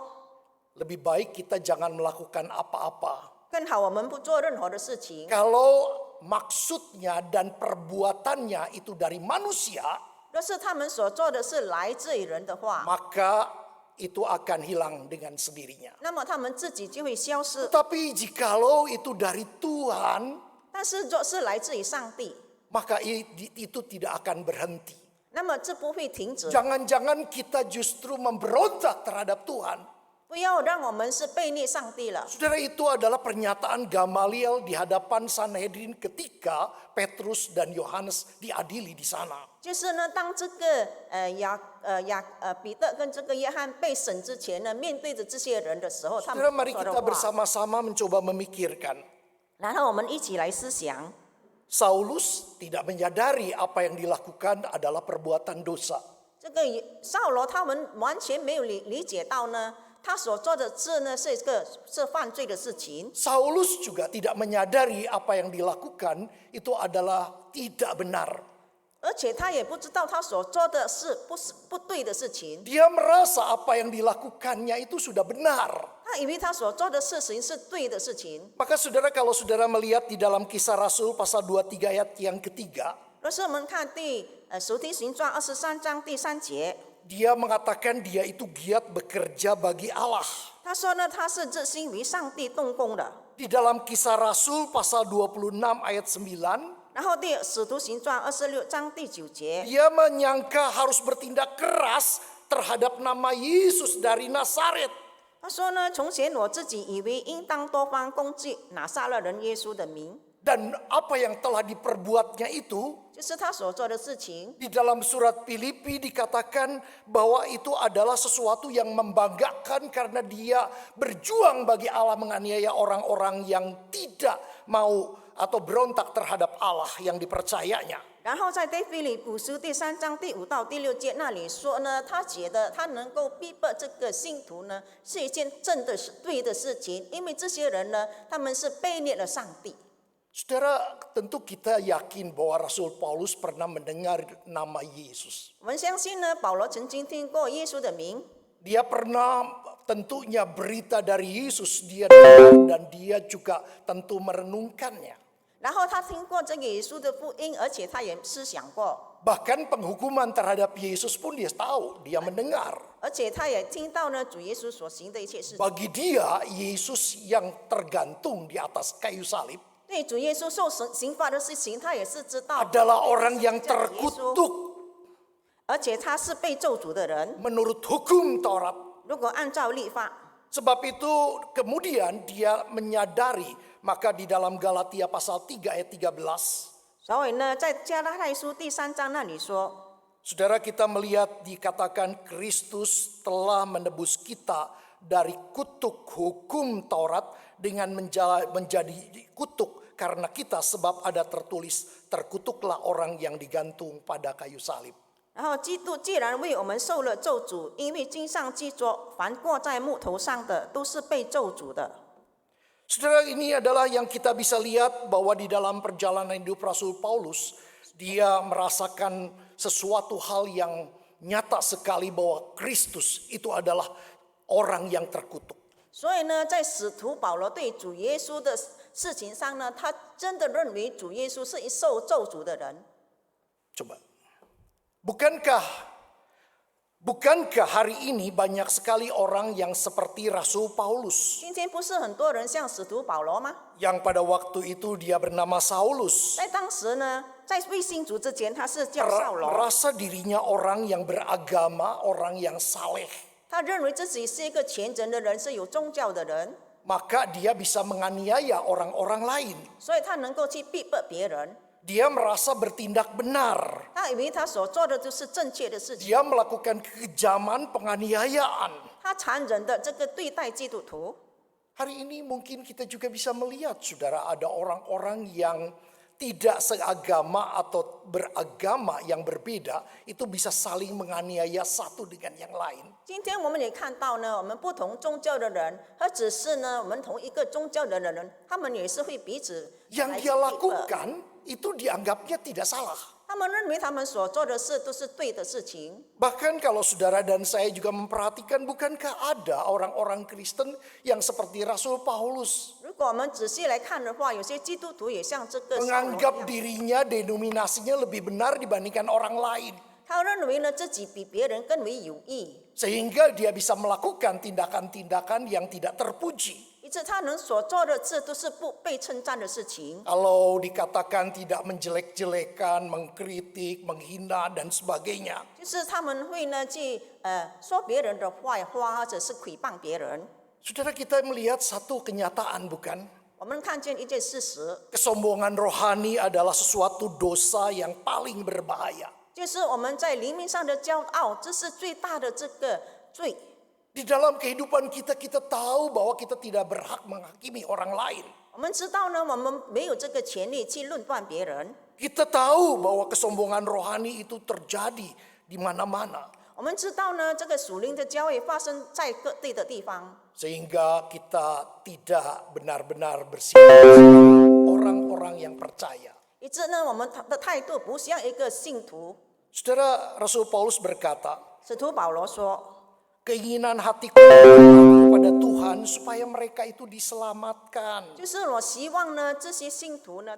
lebih baik kita jangan melakukan apa-apa. 更好我们不做任何的事情。 Kalau maksudnya dan perbuatannya itu dari manusia, 若是他们所做的是来自于人的话， maka itu akan hilang dengan sendirinya. 那么他们自己就会消失。 Tetapi jikalau itu dari Tuhan, 但是若是来自于上帝， maka itu tidak akan berhenti. 那么这不会停止。 Jangan-jangan kita justru memberontak terhadap Tuhan. 不要让我们是背逆上帝了。 Saudara, itu adalah pernyataan Gamaliel di hadapan Sanhedrin ketika Petrus dan Yohanes diadili di sana. 就是呢，当这个彼得跟这个约翰被审之前呢，面对着这些人的时候，他们 Saudara, mari 说的 kita 话。 bersama-sama mencoba memikirkan. 然后我们一起来思想， Saulus tidak menyadari apa yang dilakukan adalah perbuatan dosa. 这个扫罗他们完全没有理解到呢，他所做的事呢是犯罪的事情。 Saulus juga tidak menyadari apa yang dilakukan itu adalah tidak benar. 而且他也不知道他所做的是不对的事情， Dia merasa apa yang dilakukannya itu sudah benar. 他以为他所做的事情是对的事情。 Maka saudara, kalau saudara melihat di dalam Kisah Rasul pasal 23 ayat yang ketiga, 若是我们看使徒行传23章第3节， dia mengatakan dia itu giat bekerja bagi Allah. 他说呢，他是热心为上帝动工的。 Di dalam Kisah Rasul pasal 26 ayat 9, 然后使徒行传26章第9节， dia menyangka harus bertindak keras terhadap nama Yesus dari Nazaret. 他说呢，从前我自己以为应当多方攻击拿撒勒人耶稣的名， Dan apa yang telah diperbuatnya itu, 就是他所做的事情。 di dalam surat Filipi dikatakan bahwa itu adalah sesuatu yang membanggakan karena dia berjuang bagi Allah, menganiaya orang-orang yang tidak mau atau berontak terhadap Allah yang dipercayanya. 然后在腓立比书第3章第5到第6节那里说呢，他觉得他能够逼迫这个信徒呢，是一件正的对的事情，因为这些人呢，他们是背逆了上帝。 Saudara, tentu kita yakin bahwa Rasul Paulus pernah mendengar nama Yesus. 我们相信呢，保罗曾经听过耶稣的名， Dia pernah tentunya berita dari Yesus dia dengar dan dia juga tentu merenungkannya. 然后他听过这个耶稣的福音，而且他也思想过， Bahkan penghukuman terhadap Yesus pun dia tahu, dia mendengar. 而且他也听到呢主耶稣所行的一切事情。 Bagi dia, Yesus yang tergantung di atas kayu salib 对主耶稣受刑罚的事情，他也是知道， adalah orang yang terkutuk 而且他是被咒诅的人。 menurut hukum Taurat. 如果按照律法， Sebab itu kemudian dia menyadari, maka di dalam Galatia pasal 3 ayat 13, 所以呢，在加拉太书第3章那里说， saudara, kita melihat dikatakan Kristus telah menebus kita dari kutuk hukum Taurat dengan menjadi kutuk karena kita, sebab ada tertulis, terkutuklah orang yang digantung pada kayu salib. 然后基督既然为我们受了咒诅，因为经上记着，凡挂在木头上的都是被咒诅的。 Saudara, ini adalah yang kita bisa lihat bahwa di dalam perjalanan hidup Rasul Paulus, dia merasakan sesuatu hal yang nyata sekali bahwa Kristus itu adalah orang yang terkutuk. 所以呢，在使徒保罗对主耶稣的事情上呢，他真的认为主耶稣是一受咒诅的人。 Coba. Bukankah hari ini banyak sekali orang yang seperti Rasul Paulus? 今天不是很多人像使徒保罗吗？ Yang pada waktu itu dia bernama Saulus. 在当时呢，在未信主之前，他是叫扫罗， Merasa dirinya orang yang beragama, orang yang saleh. 他认为自己是一个虔诚的人，是有宗教的人， Maka dia bisa menganiaya orang-orang lain. 所以他能够去逼迫别人。 Dia merasa bertindak benar. 他以为他所做的就是正确的事情， Dia melakukan kekejaman, penganiayaan. 他残忍的这个对待基督徒。 Hari ini mungkin kita juga bisa melihat, saudara, ada orang-orang yang tidak seagama atau beragama yang berbeda itu bisa saling menganiaya satu dengan yang lain. 今天我们也看到呢，我们不同宗教的人，和只是呢我们同一个宗教的人，他们也是会彼此 Yang 来 dia 逼迫 lakukan itu dianggapnya tidak salah. 他们认为他们所做的事都是对的事情。 Bahkan kalau saudara dan saya juga memperhatikan, bukankah ada orang-orang Kristen yang seperti Rasul Paulus 如果我们仔细来看的话，有些基督徒也像这个扫罗一 menganggap 样， dirinya denominasinya lebih benar dibandingkan orang lain, 他认为呢自己比别人更为有益， sehingga dia bisa melakukan tindakan-tindakan yang tidak terpuji. 以致他能所做的事都是不被称赞的事情。 Kalau dikatakan tidak menjelek-jelekan, mengkritik, menghina dan sebagainya. 就是他们会呢去说别人的坏话，或者是诽谤别人。 Saudara, kita melihat satu kenyataan, bukan? 我们看见一件事实， Kesombongan rohani adalah sesuatu dosa yang paling berbahaya. 就是我们在灵命上的骄傲，这是最大的这个罪。 Di dalam kehidupan kita, kita tahu bahwa kita tidak berhak menghakimi orang lain. 我们知道呢，我们没有这个权利去论断别人。 Kita tahu bahwa kesombongan rohani itu terjadi di mana-mana. 我们知道呢，这个属灵的交易发生在各地的地方， Sehingga kita tidak benar-benar bersikap sebagai orang-orang yang percaya. 以致呢，我们的态度不像一个信徒。 Saudara, Rasul Paulus berkata, 使徒保罗说， keinginan hatiku kepada Tuhan supaya mereka itu diselamatkan. 就是我希望呢，这些信徒呢，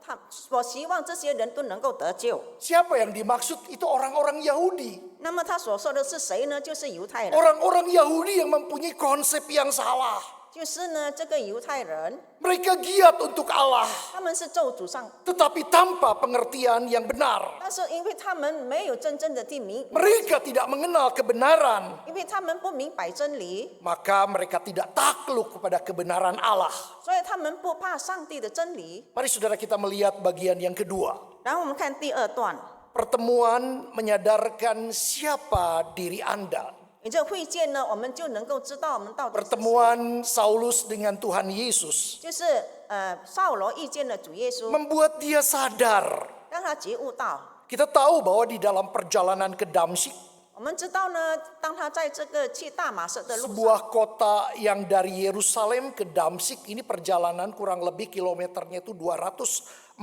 我希望这些人都能够得救。 Siapa yang dimaksud? Itu orang-orang Yahudi. 那么他所说的是谁呢？就是犹太人， Orang-orang Yahudi yang mempunyai konsep yang salah. 就是呢这个犹太人， Mereka giat untuk Allah, 他们是咒主上， tetapi tanpa pengertian yang benar. 但是因为他们没有真正的地名， Mereka tidak mengenal kebenaran, 因为他们不明白真理， maka mereka tidak takluk kepada kebenaran Allah. 所以他们不怕上帝的真理。 Mari saudara kita melihat bagian yang kedua. 然后我们看第二段， Pertemuan menyadarkan siapa diri Anda. 你这会见呢，我们就能够知道我们到底是谁。 Pertemuan Saulus dengan Tuhan Yesus 就是扫罗遇见了主耶稣， membuat dia sadar. 让他觉悟到。 Kita tahu bahwa di dalam perjalanan ke Damsyik, 我们知道呢，当他在这个去大马色的路上， sebuah kota yang dari Yerusalem ke Damsyik, ini perjalanan kurang lebih kilometernya itu 240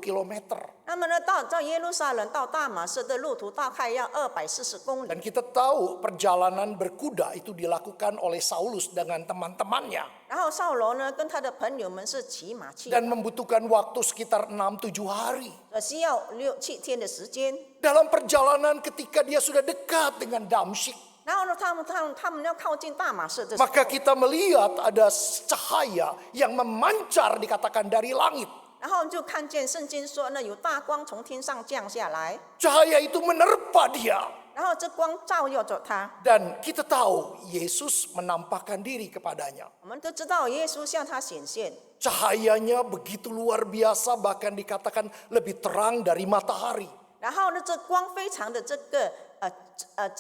kilometer. 那么呢，到耶路撒冷到大马色的路途大概要240公里。 Dan kita tahu perjalanan berkuda itu dilakukan oleh Saulus dengan teman-temannya. 然后扫罗呢，跟他的朋友们是骑马去， Dan membutuhkan waktu sekitar 6-7 hari. 需要6-7天的时间。 Dalam perjalanan ketika dia sudah dekat dengan Damsyik, 然后呢，他们要靠近大马色的时候， maka kita melihat ada cahaya yang memancar dikatakan dari langit. 然后就看见圣经说呢，有大光从天上降下来， Cahaya itu menerpa dia. 然后这光照耀着他。 Dan kita tahu Yesus menampakkan diri kepadanya. 我们都知道耶稣向他显现， Cahayanya begitu luar biasa, bahkan dikatakan lebih terang dari matahari. 然后呢，这光非常的这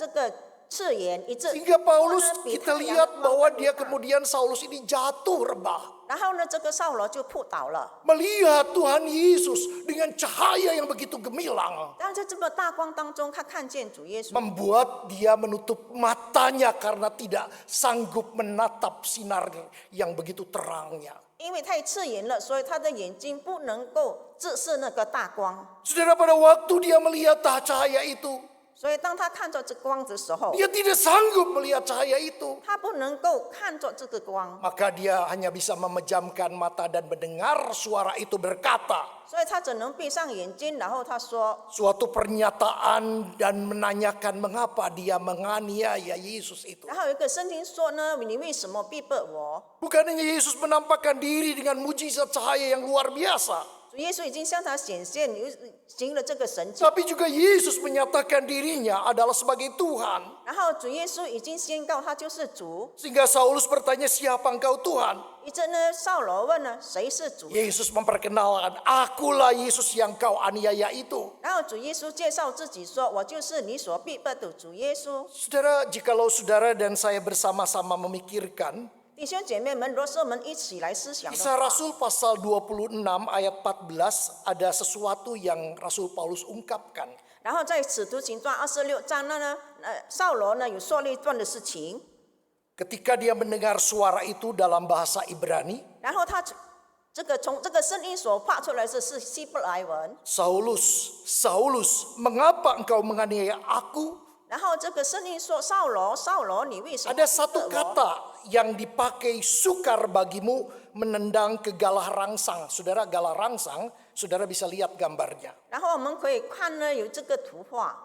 个刺眼，以致 Sehingga Paulus 光呢比 kita 太阳 lihat 光 bahwa 更 dia 大 kemudian Saulus ini jatuh rebah. 然后呢，这个扫罗就扑倒了。 Melihat Tuhan Yesus dengan cahaya yang begitu gemilang. 但在这么大光当中，他看见主耶稣， Membuat dia menutup matanya karena tidak sanggup menatap sinar yang begitu terangnya. 因为太刺眼了，所以他的眼睛不能够直视那个大光。 Saudara, pada waktu dia melihat cahaya itu, 所以当他看着这光的时候， dia tidak sanggup melihat cahaya itu. 他不能够看着这个光， Maka dia hanya bisa memejamkan mata dan mendengar suara itu berkata 所以他只能闭上眼睛，然后他说， suatu pernyataan dan menanyakan mengapa dia menganiaya Yesus itu. 然后有一个声音说呢，你为什么逼迫我？ Bukan hanya Yesus menampakkan diri dengan mujizat cahaya yang luar biasa, 主耶稣已经向他显现，行了这个神迹， tapi juga Yesus menyatakan dirinya adalah sebagai Tuhan. 然后主耶稣已经宣告他就是主。 Sehingga Saulus bertanya, siapa engkau Tuhan? 一直呢，扫罗问呢，谁是主？ Yesus memperkenalkan, akulah Yesus yang kau aniaya itu. 然后主耶稣介绍自己说：“我就是你所逼迫的主耶稣。 Saudara, jikalau saudara dan saya bersama-sama memikirkan ”弟兄姐妹们，若是我们一起来思想的 Kisah 话， Rasul pasal 26 ayat 14 ada sesuatu yang Rasul Paulus ungkapkan. 然后在使徒行传26章呢，扫罗呢有说了一段的事情， Ketika dia mendengar suara itu dalam bahasa Ibrani, 然后他从这个声音所发出来是希伯来文， Saulus, Saulus, mengapa engkau menganiaya aku? 然后这个声音说：“扫罗，扫罗，你为什么 Ada 逼 satu 迫我？” kata yang dipakai sukar bagimu menendang ke galah rangsang. Saudara, galah rangsang, saudara bisa lihat gambarnya. 然后我们可以看呢，有这个图画，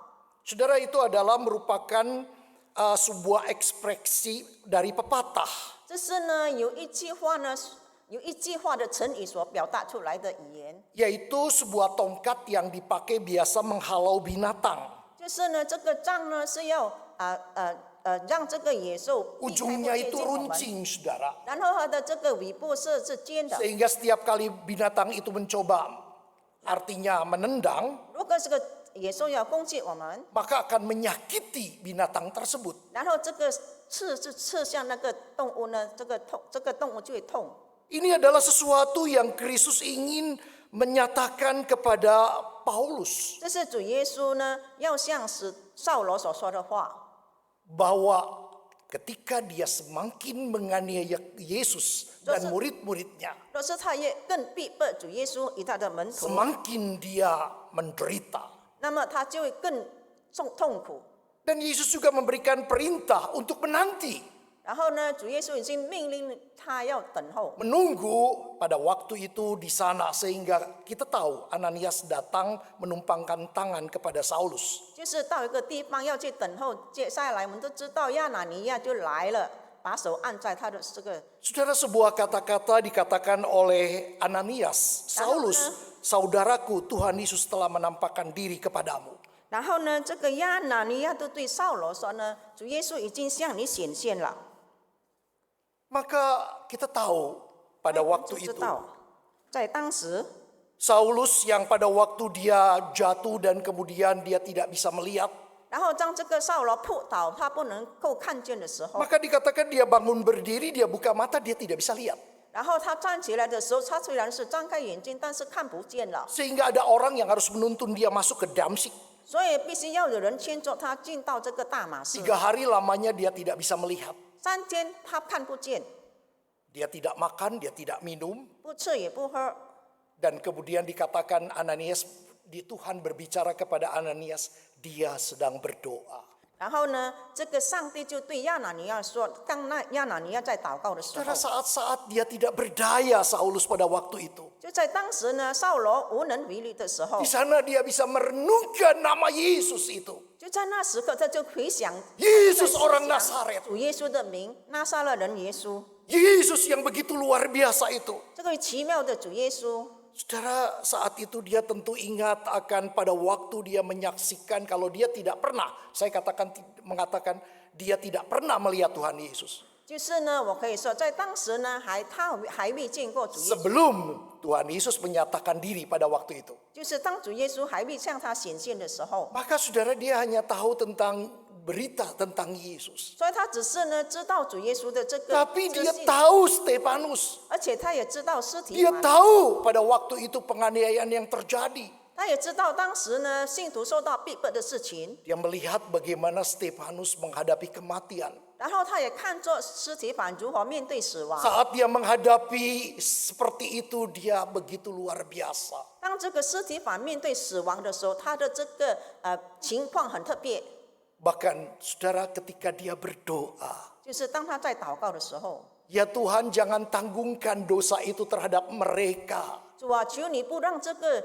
Saudara, itu adalah merupakan sebuah ekspresi dari pepatah. 这是呢有一句话呢，有一句话的成语所表达出来的语言， Yaitu sebuah tongkat yang dipakai biasa menghalau binatang. 就是呢这个杖呢是要让这个野兽避开 Ujungnya 不接 itu 近我们， runcing, saudara. 然后它的这个尾部是尖的。 Sehingga setiap kali binatang itu mencoba, artinya menendang, 如果这个野兽要攻击我们， maka akan menyakiti binatang tersebut. 然后这个刺向那个动物呢，这个动物就会痛。 Ini adalah sesuatu yang Kristus ingin menyatakan kepada Paulus. 这是主耶稣呢要向扫罗所说的话， Bahwa ketika dia semakin menganiaya Yesus dan murid-muridnya, 若是他也更逼迫主耶稣与他的门徒， semakin dia menderita. 那么他就会更痛苦。 Dan Yesus juga memberikan perintah untuk menanti. 然后呢，主耶稣已经命令他要等候， Menunggu pada waktu itu di sana sehingga kita tahu Ananias datang menumpangkan tangan kepada Saulus. 就是到一个地方要去等候。接下来我们都知道亚拿尼亚就来了，把手按在他的这个。 Saudara, sebuah kata-kata dikatakan oleh Ananias, Saulus, saudaraku, Tuhan Yesus telah menampakkan diri kepadamu. 然后呢，这个亚拿尼亚就对扫罗说呢，主耶稣已经向你显现了。 Maka kita tahu pada 我们 waktu 就知 itu 道，在当时， Saulus yang pada waktu dia jatuh dan kemudian dia tidak bisa melihat, 然后当这个扫罗扑倒，他不能够看见的时候， maka dikatakan dia bangun berdiri, dia buka mata, dia tidak bisa lihat. 然后他站起来的时候，他虽然是张开眼睛，但是看不见了， Sehingga ada orang yang harus menuntun dia masuk ke Damsyik. 所以必须要有人牵着他进到这个大马士。 3 hari lamanya dia tidak bisa melihat. 3天他看不见， Dia tidak makan, dia tidak minum. 不吃也不喝。 Dan kemudian dikatakan Tuhan berbicara kepada Ananias, dia sedang berdoa. 然后呢，这个上帝就对亚拿尼亚说，当亚拿尼亚在祷告的时候， Saudara, saat-saat dia tidak berdaya Saulus pada waktu itu. 就在当时呢，扫罗无能为力的时候 Di，sana dia bisa merenungkan nama Yesus itu. 就在那时刻，他就回想 Yesus 在 orang 想 Nazaret. 主耶稣的名，拿撒勒人耶稣， Yesus yang begitu luar biasa itu. 这个奇妙的主耶稣。 Saudara, saat itu dia tentu ingat akan pada waktu dia menyaksikan kalau dia tidak pernah, saya mengatakan dia tidak pernah melihat Tuhan Yesus. 就是呢，我可以说，在当时呢，他还未见过主耶稣， Sebelum Tuhan Yesus menyatakan diri pada waktu itu. 就是当主耶稣还未向他显现的时候， Maka saudara, dia hanya tahu tentang berita tentang Yesus. 所以他只是呢知道主耶稣的这个 Tapi 资 dia 讯， tahu Stefanus. 而且他也知道尸体 Dia 嘛， tahu pada waktu itu penganiayaan yang terjadi. 他也知道当时呢信徒受到逼迫的事情， Dia melihat bagaimana Stefanus menghadapi kematian. 然后他也看作尸体反如何面对死亡。 Saat dia menghadapi seperti itu, dia begitu luar biasa. 当这个尸体反面对死亡的时候，他的这个情况很特别， Bahkan saudara, ketika dia berdoa, 就是当他在祷告的时候， ya Tuhan, jangan tanggungkan dosa itu terhadap mereka. 主啊，求你不让这个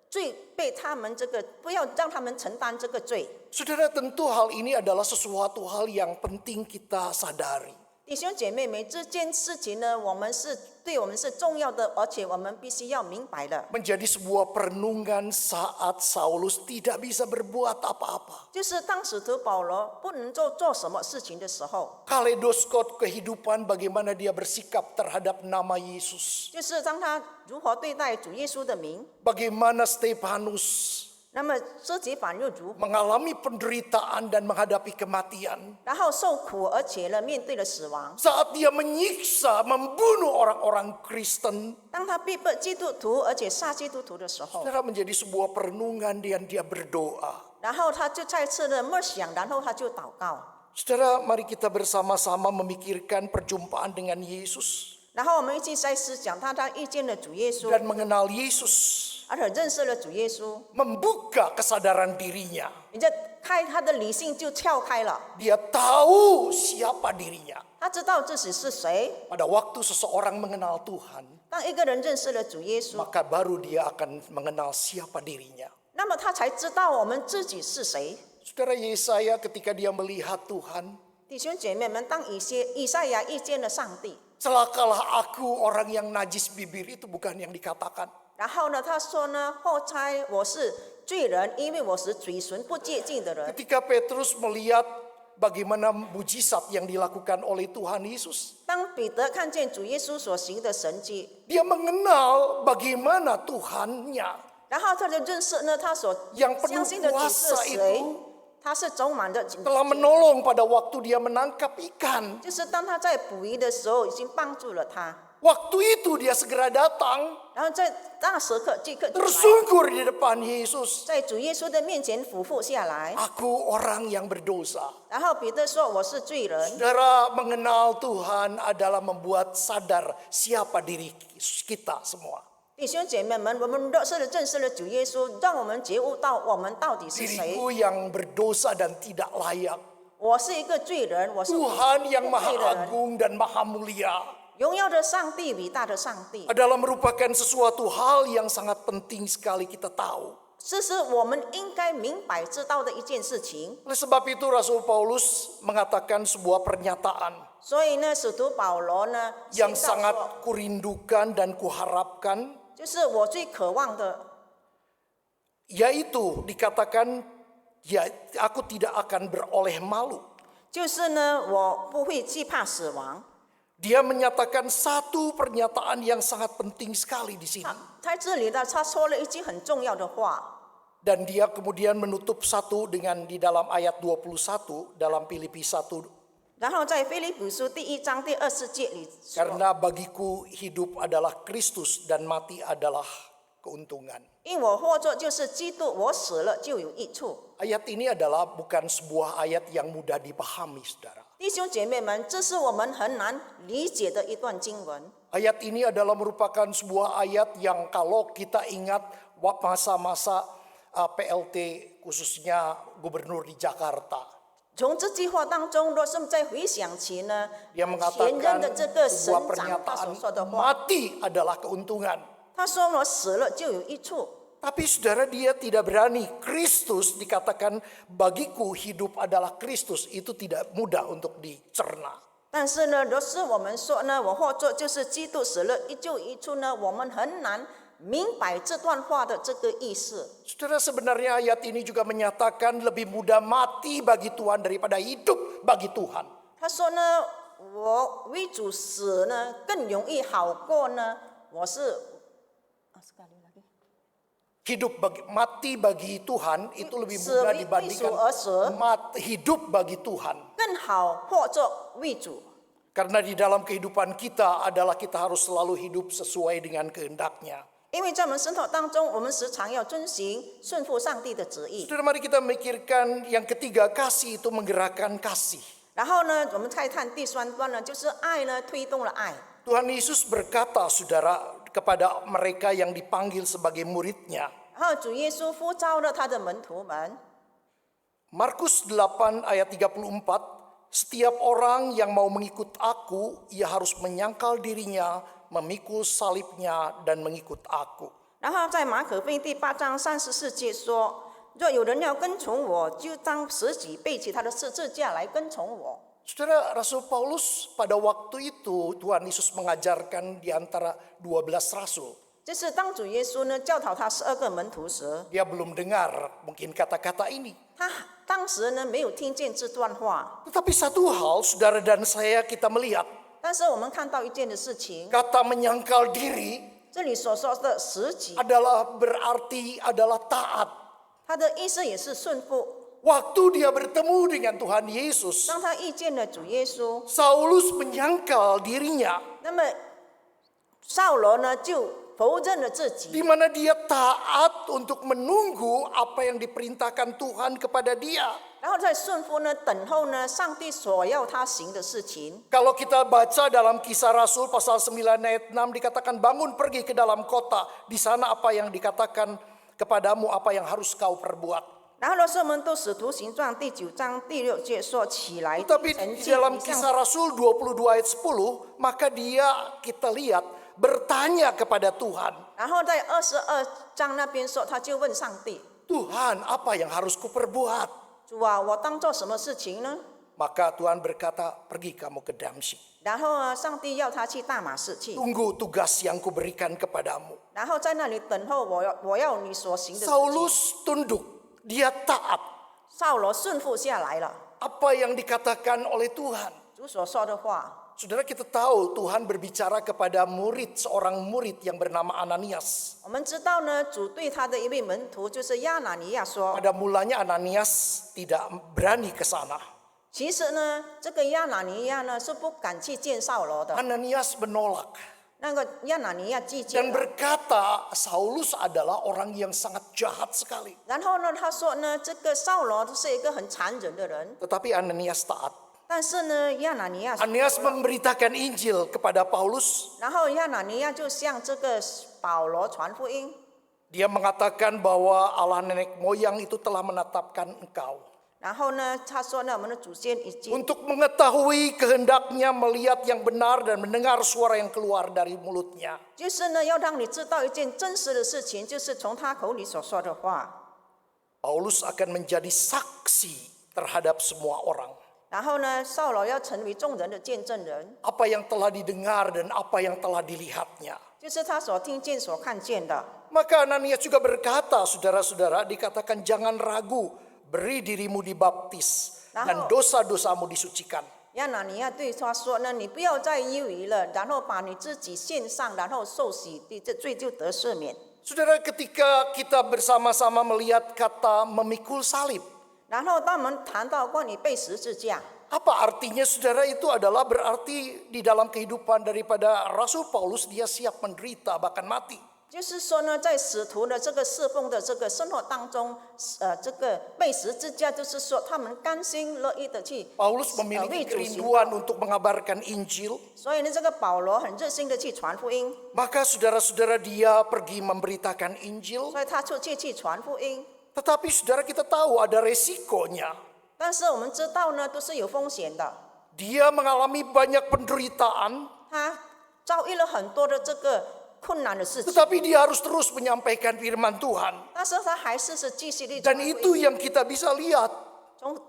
罪被他们不要让他们承担这个罪。 Saudara, tentu hal ini adalah sesuatu hal yang penting kita sadari. 弟兄姐妹们，这件事情呢，对我们是重要的，而且我们必须要明白的。 Menjadi sebuah perenungan saat Saulus tidak bisa berbuat apa-apa. 就是当使徒保罗不能做什么事情的时候， Kaleidoskop kehidupan bagaimana dia bersikap terhadap nama Yesus. 就是当他如何对待主耶稣的名， Bagaimana Stefanus 那么舍己反又如何？ mengalami penderitaan dan menghadapi kematian. 然后受苦，而且呢面对了死亡。 Saat dia menyiksa, membunuh orang-orang Kristen, 当他逼迫基督徒，而且杀基督徒的时候， saudara, menjadi sebuah perenungan dan dia berdoa. 然后他就再次的默想，然后他就祷告。 Saudara, mari kita bersama-sama memikirkan perjumpaan dengan Yesus 然后我们一起在思想他遇见了主耶稣， dan mengenal Yesus, 而且认识了主耶稣， membuka kesadaran dirinya. 你就他的理性就撬开了， Dia tahu siapa dirinya. 他知道自己是谁。 Pada waktu seseorang mengenal Tuhan, 当一个人认识了主耶稣， maka baru dia akan mengenal siapa dirinya. 那么他才知道我们自己是谁。 Saudara, Yesaya ketika dia melihat Tuhan, 弟兄姐妹们，当以赛亚遇见了上帝， celakalah aku orang yang najis bibir, itu bukan yang dikatakan. 然后呢，他说呢，后猜我是罪人，因为我是嘴唇不洁净的人。 Ketika Petrus melihat bagaimana mujizat yang dilakukan oleh Tuhan Yesus, 当彼得看见主耶稣所行的神迹， dia mengenal bagaimana Tuhannya 然后他就认识呢，他所 yang penuh 相信的主是 kuasa 谁 itu ？他是充满的， telah menolong pada waktu dia menangkap ikan. 就是当他在捕鱼的时候，已经帮助了他。 Waktu itu dia segera datang, 然后在那时刻即刻就来， tersungkur di depan Yesus. 在主耶稣的面前俯伏下来。 Aku orang yang berdosa. 然后彼得说：“我是罪人。” Saudara, mengenal Tuhan adalah membuat sadar siapa diri kita semua. 弟兄姐妹们，我们认识了主耶稣，让我们觉悟到我们到底是谁。 Diriku yang berdosa dan tidak layak. 我是一个罪人，我是 Tuhan yang 不 maha 配的人。 agung dan maha mulia 荣耀的上帝，伟大的上帝， adalah merupakan sesuatu hal yang sangat penting sekali kita tahu. 这是我们应该明白知道的一件事情。 Oleh sebab itu Rasul Paulus mengatakan sebuah pernyataan 所以呢，使徒保罗呢， yang 宣告 sangat 说 kurindukan dan kuharapkan, 就是我最渴望的， yaitu dikatakan, ya, aku tidak akan beroleh malu. 就是呢，我不会惧怕死亡。 Dia menyatakan satu pernyataan yang sangat penting sekali di sini. 在这里呢，他说了一句很重要的话， Dan dia kemudian menutup satu dengan di dalam ayat 21 dalam Filipi 1. 然后在腓立比书第1章第20节里说， Karena bagiku hidup adalah Kristus dan mati adalah keuntungan. 因我活着就是基督，我死了就有益处。 Ayat ini adalah bukan sebuah ayat yang mudah dipahami, saudara. 弟兄姐妹们，这是我们很难理解的一段经文。 Ayat ini adalah merupakan sebuah ayat yang kalau kita ingat masa-masa PLT khususnya gubernur di Jakarta. 从这句话当中，若是再回想起呢， Dia 前任 mengatakan 的这个省 sebuah 长他所 pernyataan 说的话， mati adalah keuntungan. 他说我死了就有益处。 Tapi saudara, dia tidak berani. Kristus dikatakan bagiku hidup adalah Kristus. Itu tidak mudah untuk dicerna. 但是呢，若是我们说呢，我活着就是基督，死了就有益处呢，我们很难明白这段话的这个意思。 Saudara, sebenarnya ayat ini juga menyatakan lebih mudah mati bagi Tuhan daripada hidup bagi Tuhan. 他说呢，我为主死呢更容易好过呢，我是sekali lagi. Mati bagi Tuhan itu lebih mudah dibandingkan hidup bagi Tuhan. 更好或者为主， Karena di dalam kehidupan kita adalah kita harus selalu hidup sesuai dengan kehendak-Nya. 因为在我们生活当中，我们时常要遵行顺服上帝的旨意。 Saudara, mari kita memikirkan yang ketiga, kasih itu menggerakkan kasih. 然后呢，我们再看第3段呢，就是爱呢推动了爱。 Tuhan Yesus berkata, saudara, kepada mereka yang dipanggil sebagai murid-Nya. 然后主耶稣呼召了他的门徒们。 Markus 8 ayat 34, setiap orang yang mau mengikut aku, ia harus menyangkal dirinya, memikul salibnya, dan mengikut aku. 然后在马可福音第8章34节说：“若有人要跟从我，就当舍己，背起他的十字架来跟从我。” Saudara, Rasul Paulus pada waktu itu Tuhan Yesus mengajarkan di antara 12 rasul. 就是当主耶稣呢教导他12个门徒时， Dia belum dengar mungkin kata-kata ini. 他当时呢没有听见这段话。 Tetapi satu hal, saudara dan saya, kita melihat 但是我们看到一件的事情， kata menyangkal diri 这里所说的舍己， adalah berarti adalah taat. 他的意思也是顺服。 Waktu dia bertemu dengan Tuhan Yesus, 当他遇见了主耶稣， Saulus menyangkal dirinya, 那么扫罗呢就否认了自己， di mana dia taat untuk menunggu apa yang diperintahkan Tuhan kepada dia. 然后在顺服呢，等候呢上帝所要他行的事情。 Kalau kita baca dalam Kisah Rasul pasal 9 ayat 6 dikatakan bangun pergi ke dalam kota, di sana apa yang dikatakan kepadamu, apa yang harus kau perbuat. 然后呢，是我们读使徒行传第9章第6节说起来， Tetapi 曾 di 经 dalam 你 Kisah 向 Rasul 22 ayat 10, maka dia kita lihat bertanya kepada Tuhan. 然后在22章那边说，他就问上帝 Tuhan, apa yang harus kuperbuat? 主啊，我当做什么事情呢？ Maka Tuhan berkata, pergi kamu ke Damsyik. 然后呢，上帝要他去大马士去， Tunggu tugas yang kuberikan kepadamu. 然后在那里等候我要你所行的事情。 Saulus tunduk, dia taat 扫罗顺服下来了， apa yang dikatakan oleh Tuhan. 主所说的话。 Saudara, kita tahu Tuhan berbicara kepada seorang murid yang bernama Ananias. 我们知道呢，主对他的一位门徒就是亚拿尼亚说， Pada mulanya Ananias tidak berani ke sana. 其实呢，这个亚拿尼亚呢是不敢去见扫罗的。 Ananias menolak 那个亚拿尼亚拒绝 dan 了。 berkata Saulus adalah orang yang sangat jahat sekali. 然后呢，他说呢，这个扫罗是一个很残忍的人。 Tetapi Ananias taat. 但是呢，亚拿尼亚说 Ananias memberitakan Injil kepada Paulus. 然后亚拿尼亚就向这个保罗传福音， Dia mengatakan bahwa Allah nenek moyang itu telah menetapkan engkau. 然后呢，他说呢，我们的祖先已经 Untuk mengetahui kehendaknya, melihat yang benar dan mendengar suara yang keluar dari mulutnya. 就是呢，要让你知道一件真实的事情，就是从他口里所说的话。 Paulus akan menjadi saksi terhadap semua orang. 然后呢，扫罗要成为众人的见证人， Apa yang telah didengar dan apa yang telah dilihatnya. 就是他所听见、所看见的。 Maka Ananias juga berkata, saudara-saudara, dikatakan jangan ragu, beri dirimu dibaptis dan dosa-dosamu disucikan. 亚拿尼亚对他说呢：“你不要再犹豫了，然后把你自己献上，然后受洗，这罪就得赦免。” Saudara, ketika kita bersama-sama melihat kata memikul salib, 然后当我们谈到关于背十字架， apa artinya saudara? Itu adalah berarti di dalam kehidupan daripada Rasul Paulus dia siap menderita bahkan mati. 就是说呢，在使徒的这个侍奉的这个生活当中，这个背十字架，就是说他们甘心乐意的去 Paulus 为 memiliki 主行 kerinduan 道。 untuk mengabarkan Injil. 所以呢，这个保罗很热心的去传福音， Maka saudara-saudara dia pergi memberitakan Injil. 所以他出去传福音。 Tetapi saudara kita tahu ada resikonya. 但是我们知道呢，都是有风险的。 Dia mengalami banyak penderitaan. 他遭遇了很多的这个困难的事情， Tetapi dia harus terus menyampaikan firman Tuhan. 但是他还是继续的 Dan 传福 itu 音。 yang kita bisa lihat.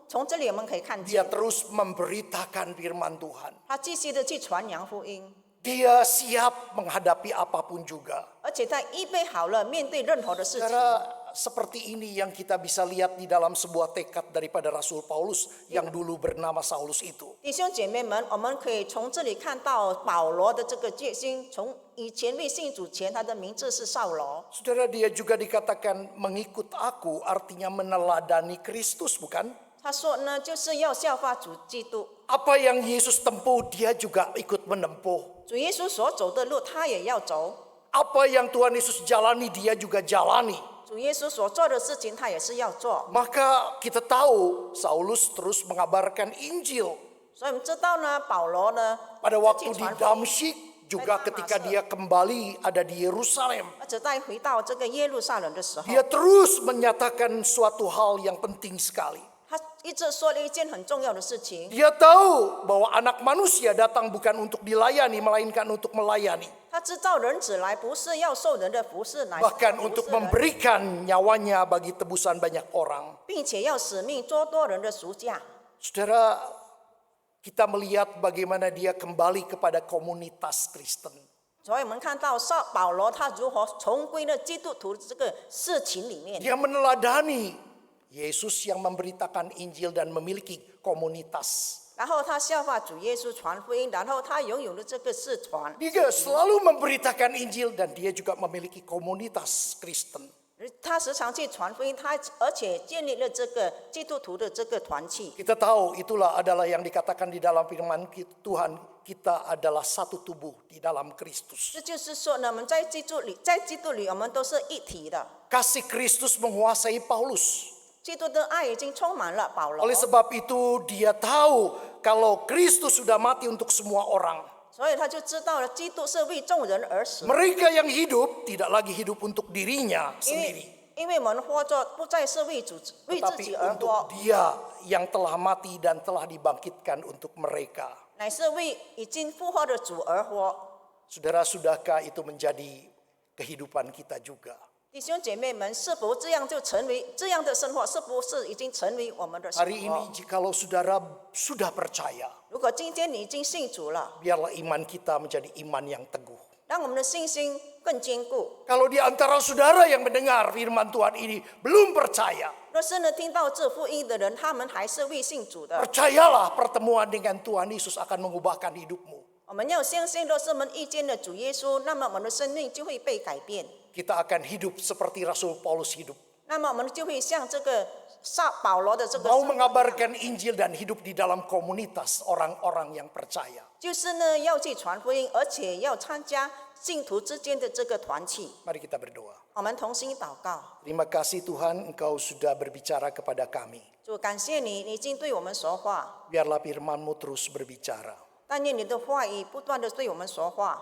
从这里我们可以看 Dia 见， terus memberitakan firman Tuhan. 他继续的去传扬福音， Dia siap menghadapi apapun juga. 而且他预备好了面对任何的事情。 Saudara, seperti ini yang kita bisa lihat di dalam sebuah tekad daripada Rasul Paulus yang dulu bernama Saulus itu. 弟兄姐妹们，我们可以从这里看到保罗的这个决心。从以前未信主前，他的名字是扫罗。 Saudara, dia juga dikatakan mengikut aku artinya meneladani Kristus, bukan? 他说呢，就是要效法主基督。 Apa yang Yesus tempuh, dia juga ikut menempuh. 主耶稣所走的路，他也要走； Apa yang Tuhan Yesus jalani, dia juga jalani. 主耶稣所做的事情，他也是要做。 Maka kita tahu Saulus terus mengabarkan Injil. 所以我们知道呢，保罗呢， Pada 就 waktu 去 di 传福音， Damsyik, juga ketika dia kembali ada di Yerusalem. 而且再回到这个耶路撒冷的时候， Dia terus menyatakan suatu hal yang penting sekali. 他一直说了一件很重要的事情。 Dia tahu bahwa anak manusia datang bukan untuk dilayani, melainkan untuk melayani. 他知道人子来不是要受人的服侍，乃是 Bahkan 服 untuk 侍人， memberikan nyawanya bagi tebusan banyak orang. 并且要使命做多人的赎价。 Saudara, kita melihat bagaimana dia kembali kepada komunitas Kristen. 所以我们看到保罗他如何重归了基督徒这个事情里面， Dia meneladani Yesus yang memberitakan Injil dan memiliki komunitas. 然后他效法主耶稣传福音，然后他拥有了这个视传， Dia selalu memberitakan Injil dan dia juga memiliki komunitas Kristen. 他时常去传福音，他而且建立了这个基督徒的这个团契。 Kita tahu itulah adalah yang dikatakan di dalam firman Tuhan, kita adalah satu tubuh di dalam Kristus. 这就是说呢，我们在基督里，我们都是一体的。 Kasih Kristus menguasai Paulus. 基督的爱已经充满了保罗， Oleh sebab itu dia tahu kalau Kristus sudah mati untuk semua orang. 所以他就知道了基督是为众人而死。 Mereka yang hidup tidak lagi hidup untuk dirinya 因 sendiri. 为我们活着不再是为自 Tetapi 己而 untuk 活， dia yang telah mati dan telah dibangkitkan untuk mereka. 乃是为已经复活的主而活。 Saudara, sudahkah itu menjadi kehidupan kita juga? 弟兄姐妹们，是否这样就成为这样的生活？是不是已经成为我们的生 Hari 活 ini？ jikalau saudara sudah percaya, 如果今天你已经信主了， biarlah iman kita menjadi iman yang teguh. 让我们的信心更坚固。 Kalau di antara saudara yang mendengar firman Tuhan ini belum percaya, 若是呢听到这福音的人，他们还是未信主的， percayalah pertemuan dengan Tuhan Yesus akan mengubahkan hidupmu. 我们要相信，若是我们遇见了主耶稣，那么我们的生命就会被改变， Kita akan hidup seperti Rasul Paulus hidup. 那么我们就会像这个保罗的这个 Mau 生活一样， mengabarkan Injil dan hidup di dalam komunitas orang-orang yang percaya. 就是呢要去传福音，而且要参加信徒之间的这个团契。 Mari kita berdoa. 我们同心祷告， Terima kasih Tuhan, Engkau sudah berbicara kepada kami. 主感谢你，你已经对我们说话， Biarlah firman-Mu terus berbicara. 但愿你的话语不断的对我们说话，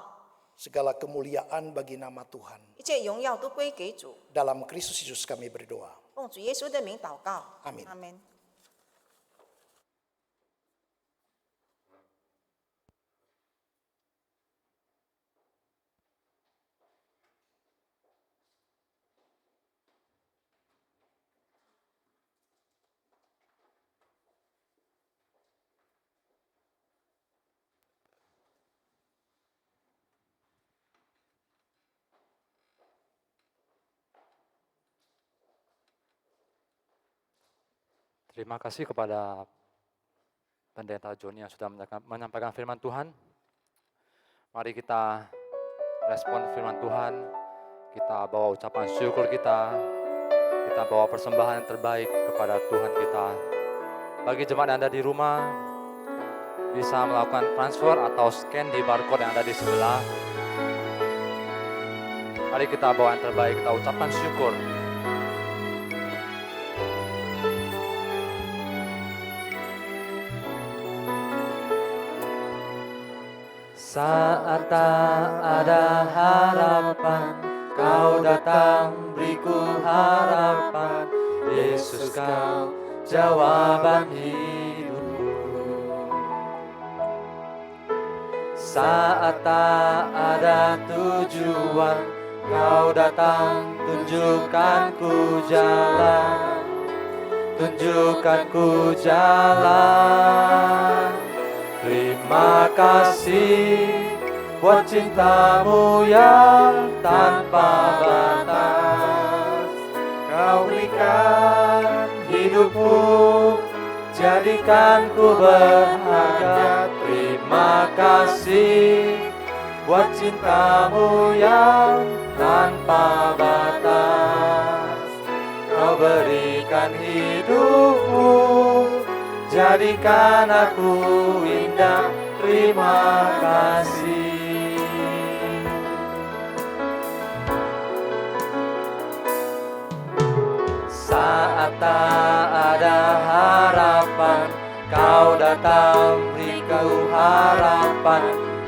Segala kemuliaan bagi nama Tuhan. 一切荣耀都归给主。 Dalam Kristus Yesus kami berdoa. 奉主耶稣的名祷告，阿们阿门。 Terima kasih kepada Pendeta Joni yang sudah menyampaikan firman Tuhan. Mari kita respon firman Tuhan, kita bawa ucapan syukur kita bawa persembahan yang terbaik kepada Tuhan kita. Bagi jemaat yang ada di rumah, bisa melakukan transfer atau scan di barcode yang ada di sebelah. Mari kita bawa yang terbaik, kita ucapkan syukur. Saat tak ada harapan, Kau datang beriku harapan. Yesus Kau jawaban hidupku. Saat tak ada tujuan, Kau datang tunjukkanku jalan. Tunjukkanku jalan. Terima kasih buat cintamu yang tanpa batas. Kau berikan hidupku, jadikan ku berharga. Terima kasih buat cintamu yang tanpa batas. Kau berikan hidupmu, jadikan aku indah. Terima kasih. Saat tak ada harapan, Kau datang beriku harapan.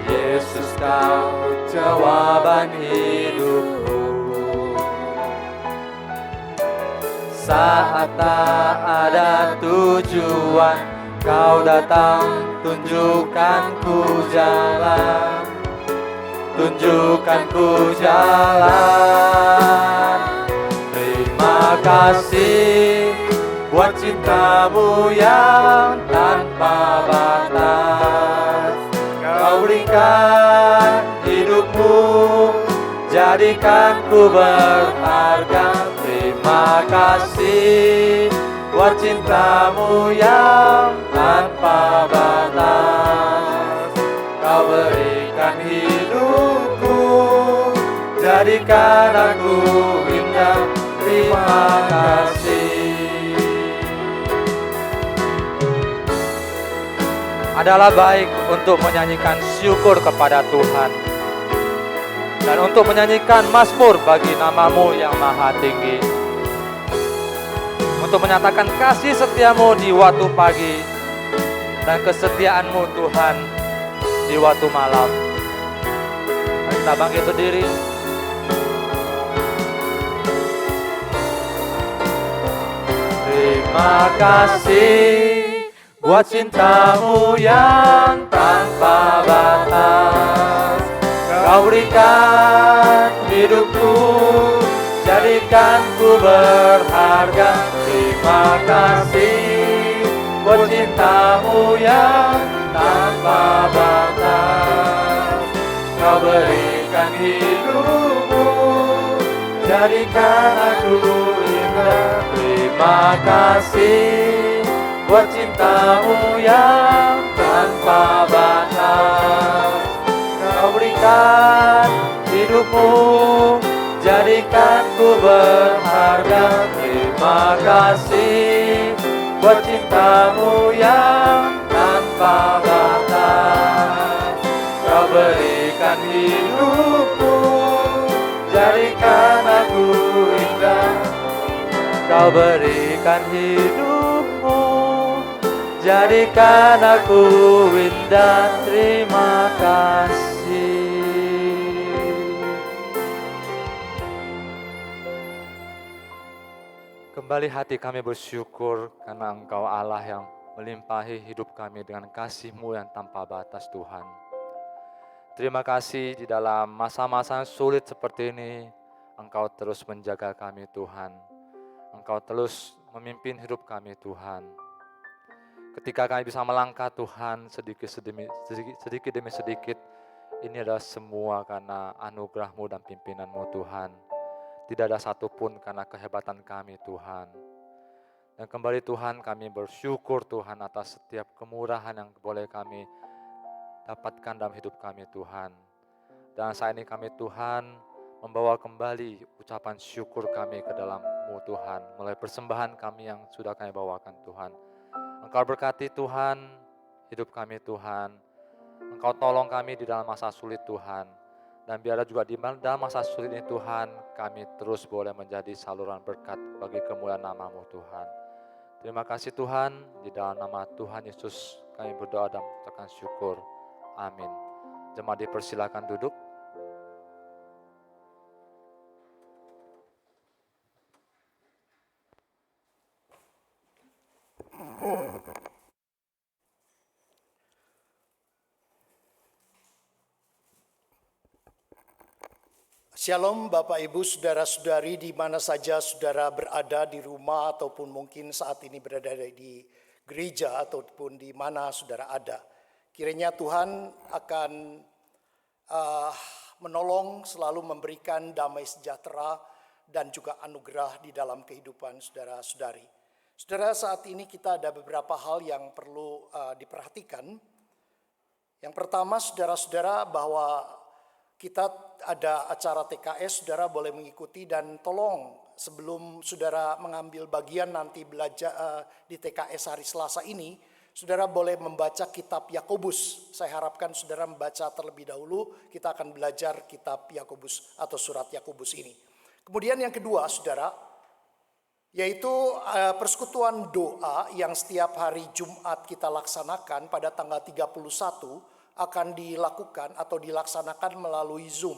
Yesus Kau jawaban hidupku. Saat tak ada tujuan, Kau datang tunjukkanku jalan. Tunjukkanku jalan. Terima kasih buat cintamu yang tanpa batas. Kau berikan hidupmu, jadikan ku berharga. Terima kasih buat cintamu yang tanpa batas. Kau berikan hidupku, jadikan aku indah. terima kasih. Adalah baik untuk menyanyikan syukur kepada Tuhan dan untuk menyanyikan mazmur bagi nama-Mu yang maha tinggi, untuk menyatakan kasih setiamu di waktu pagi dan kesetiaan-Mu Tuhan di waktu malam. Mari kita bangkit berdiri. Terima kasih buat cinta-Mu yang tanpa batas. Kau berikan hidupku, jadikan ku berharga. Terima kasih buat cinta-Mu yang tanpa batas. Kau berikan hidupmu, jadikan aku indah. Terima kasih buat cinta-Mu yang tanpa batas. Kau berikan hidupmu, jadikan ku berharga. Terima kasih buat cinta-Mu yang tanpa batas. Kau berikan hidupmu, jadikan aku indah. Kau berikan hidupmu, jadikan aku indah. Terima kasih. Kembali hati kami bersyukur karena Engkau Allah yang melimpahi hidup kami dengan kasih-Mu yang tanpa batas Tuhan. Terima kasih di dalam masa-masa sulit seperti ini, Engkau terus menjaga kami Tuhan. Engkau terus memimpin hidup kami Tuhan. Ketika kami bisa melangkah Tuhan sedikit demi sedikit, ini adalah semua karena anugerah-Mu dan pimpinan-Mu Tuhan. Tidak ada satupun karena kehebatan kami Tuhan. Dan kembali Tuhan kami bersyukur Tuhan atas setiap kemurahan yang boleh kami dapatkan dalam hidup kami Tuhan. Dan saat ini kami Tuhan membawa kembali ucapan syukur kami ke dalam-Mu Tuhan. Melalui persembahan kami yang sudah kami bawakan Tuhan. Engkau berkati Tuhan hidup kami Tuhan. Engkau tolong kami di dalam masa sulit Tuhan. Dan biarlah juga di dalam masa sulit ini Tuhan, kami terus boleh menjadi saluran berkat bagi kemuliaan nama-Mu Tuhan. Terima kasih Tuhan, di dalam nama Tuhan Yesus kami berdoa dan mengucapkan syukur. Amin. Jemaat dipersilakan duduk. Shalom Bapak Ibu Saudara-saudari di mana saja saudara berada di rumah ataupun mungkin saat ini berada di gereja ataupun di mana saudara ada. Kiranya Tuhan akan menolong selalu memberikan damai sejahtera dan juga anugerah di dalam kehidupan saudara-saudari. Saudara, saat ini kita ada beberapa hal yang perlu diperhatikan. Yang pertama saudara-saudara bahwa kita ada acara TKS, saudara boleh mengikuti dan tolong sebelum saudara mengambil bagian nanti belajar di TKS hari Selasa ini, saudara boleh membaca kitab Yakobus. Saya harapkan saudara membaca terlebih dahulu, kita akan belajar kitab Yakobus atau surat Yakobus ini. Kemudian yang kedua saudara, yaitu persekutuan doa yang setiap hari Jumat kita laksanakan pada tanggal 31 akan dilakukan atau dilaksanakan melalui Zoom.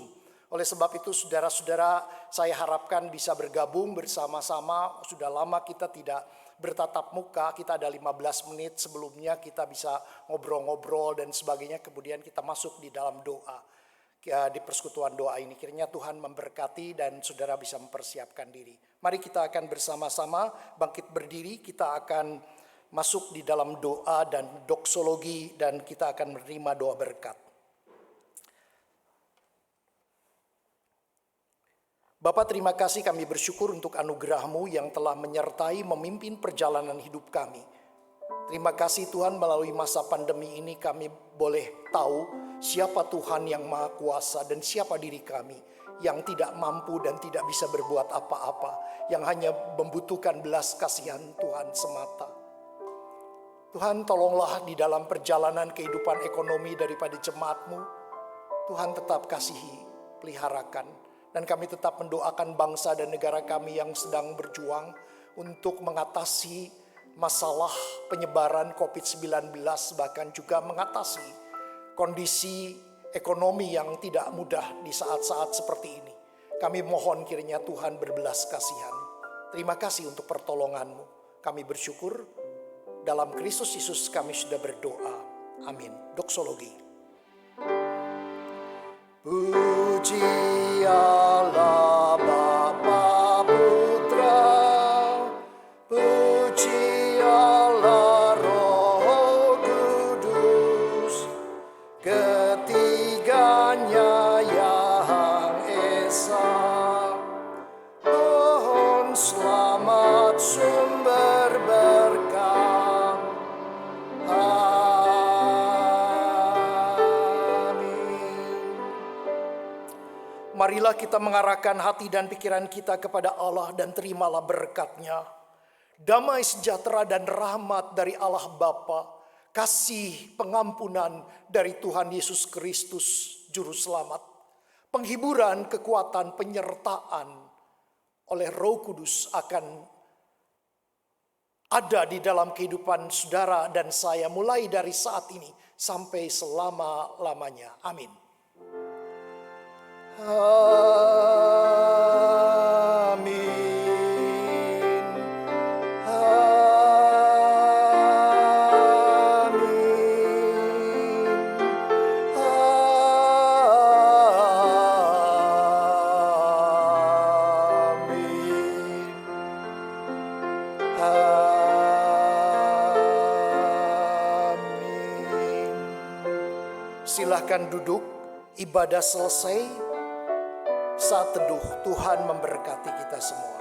Oleh sebab itu saudara-saudara saya harapkan bisa bergabung bersama-sama. Sudah lama kita tidak bertatap muka, kita ada 15 menit sebelumnya kita bisa ngobrol-ngobrol dan sebagainya. Kemudian kita masuk di dalam doa, di persekutuan doa ini. Kiranya Tuhan memberkati dan saudara bisa mempersiapkan diri. Mari kita akan bersama-sama bangkit berdiri, kita akan masuk di dalam doa dan doksologi dan kita akan menerima doa berkat. Bapa, terima kasih, kami bersyukur untuk anugerah-Mu yang telah menyertai memimpin perjalanan hidup kami. Terima kasih Tuhan, melalui masa pandemi ini kami boleh tahu siapa Tuhan yang Maha Kuasa dan siapa diri kami. yang tidak mampu dan tidak bisa berbuat apa-apa, yang hanya membutuhkan belas kasihan Tuhan semata. Tuhan, tolonglah di dalam perjalanan kehidupan ekonomi daripada jemaat-Mu, Tuhan tetap kasihi, peliharakan. Dan kami tetap mendoakan bangsa dan negara kami yang sedang berjuang untuk mengatasi masalah penyebaran COVID-19, bahkan juga mengatasi kondisi ekonomi yang tidak mudah di saat-saat seperti ini. Kami mohon kiranya Tuhan berbelas kasihan. Terima kasih untuk pertolongan-Mu. Kami bersyukur, dalam Kristus Yesus kami sudah berdoa. Amin. Doksologi. Puji Allah Bapa Putra, puji Allah Roh Kudus, ketiganya yang esa. Mohon selamat sumber berkah. Marilah kita mengarahkan hati dan pikiran kita kepada Allah dan terimalah berkat-Nya. Damai sejahtera dan rahmat dari Allah Bapa, kasih pengampunan dari Tuhan Yesus Kristus Juru Selamat, penghiburan, kekuatan, penyertaan oleh Roh Kudus akan ada di dalam kehidupan saudara dan saya mulai dari saat ini sampai selama-lamanya. Amin. Amin. Amin. Silahkan duduk, ibadah selesai. Saat teduh, Tuhan memberkati kita semua.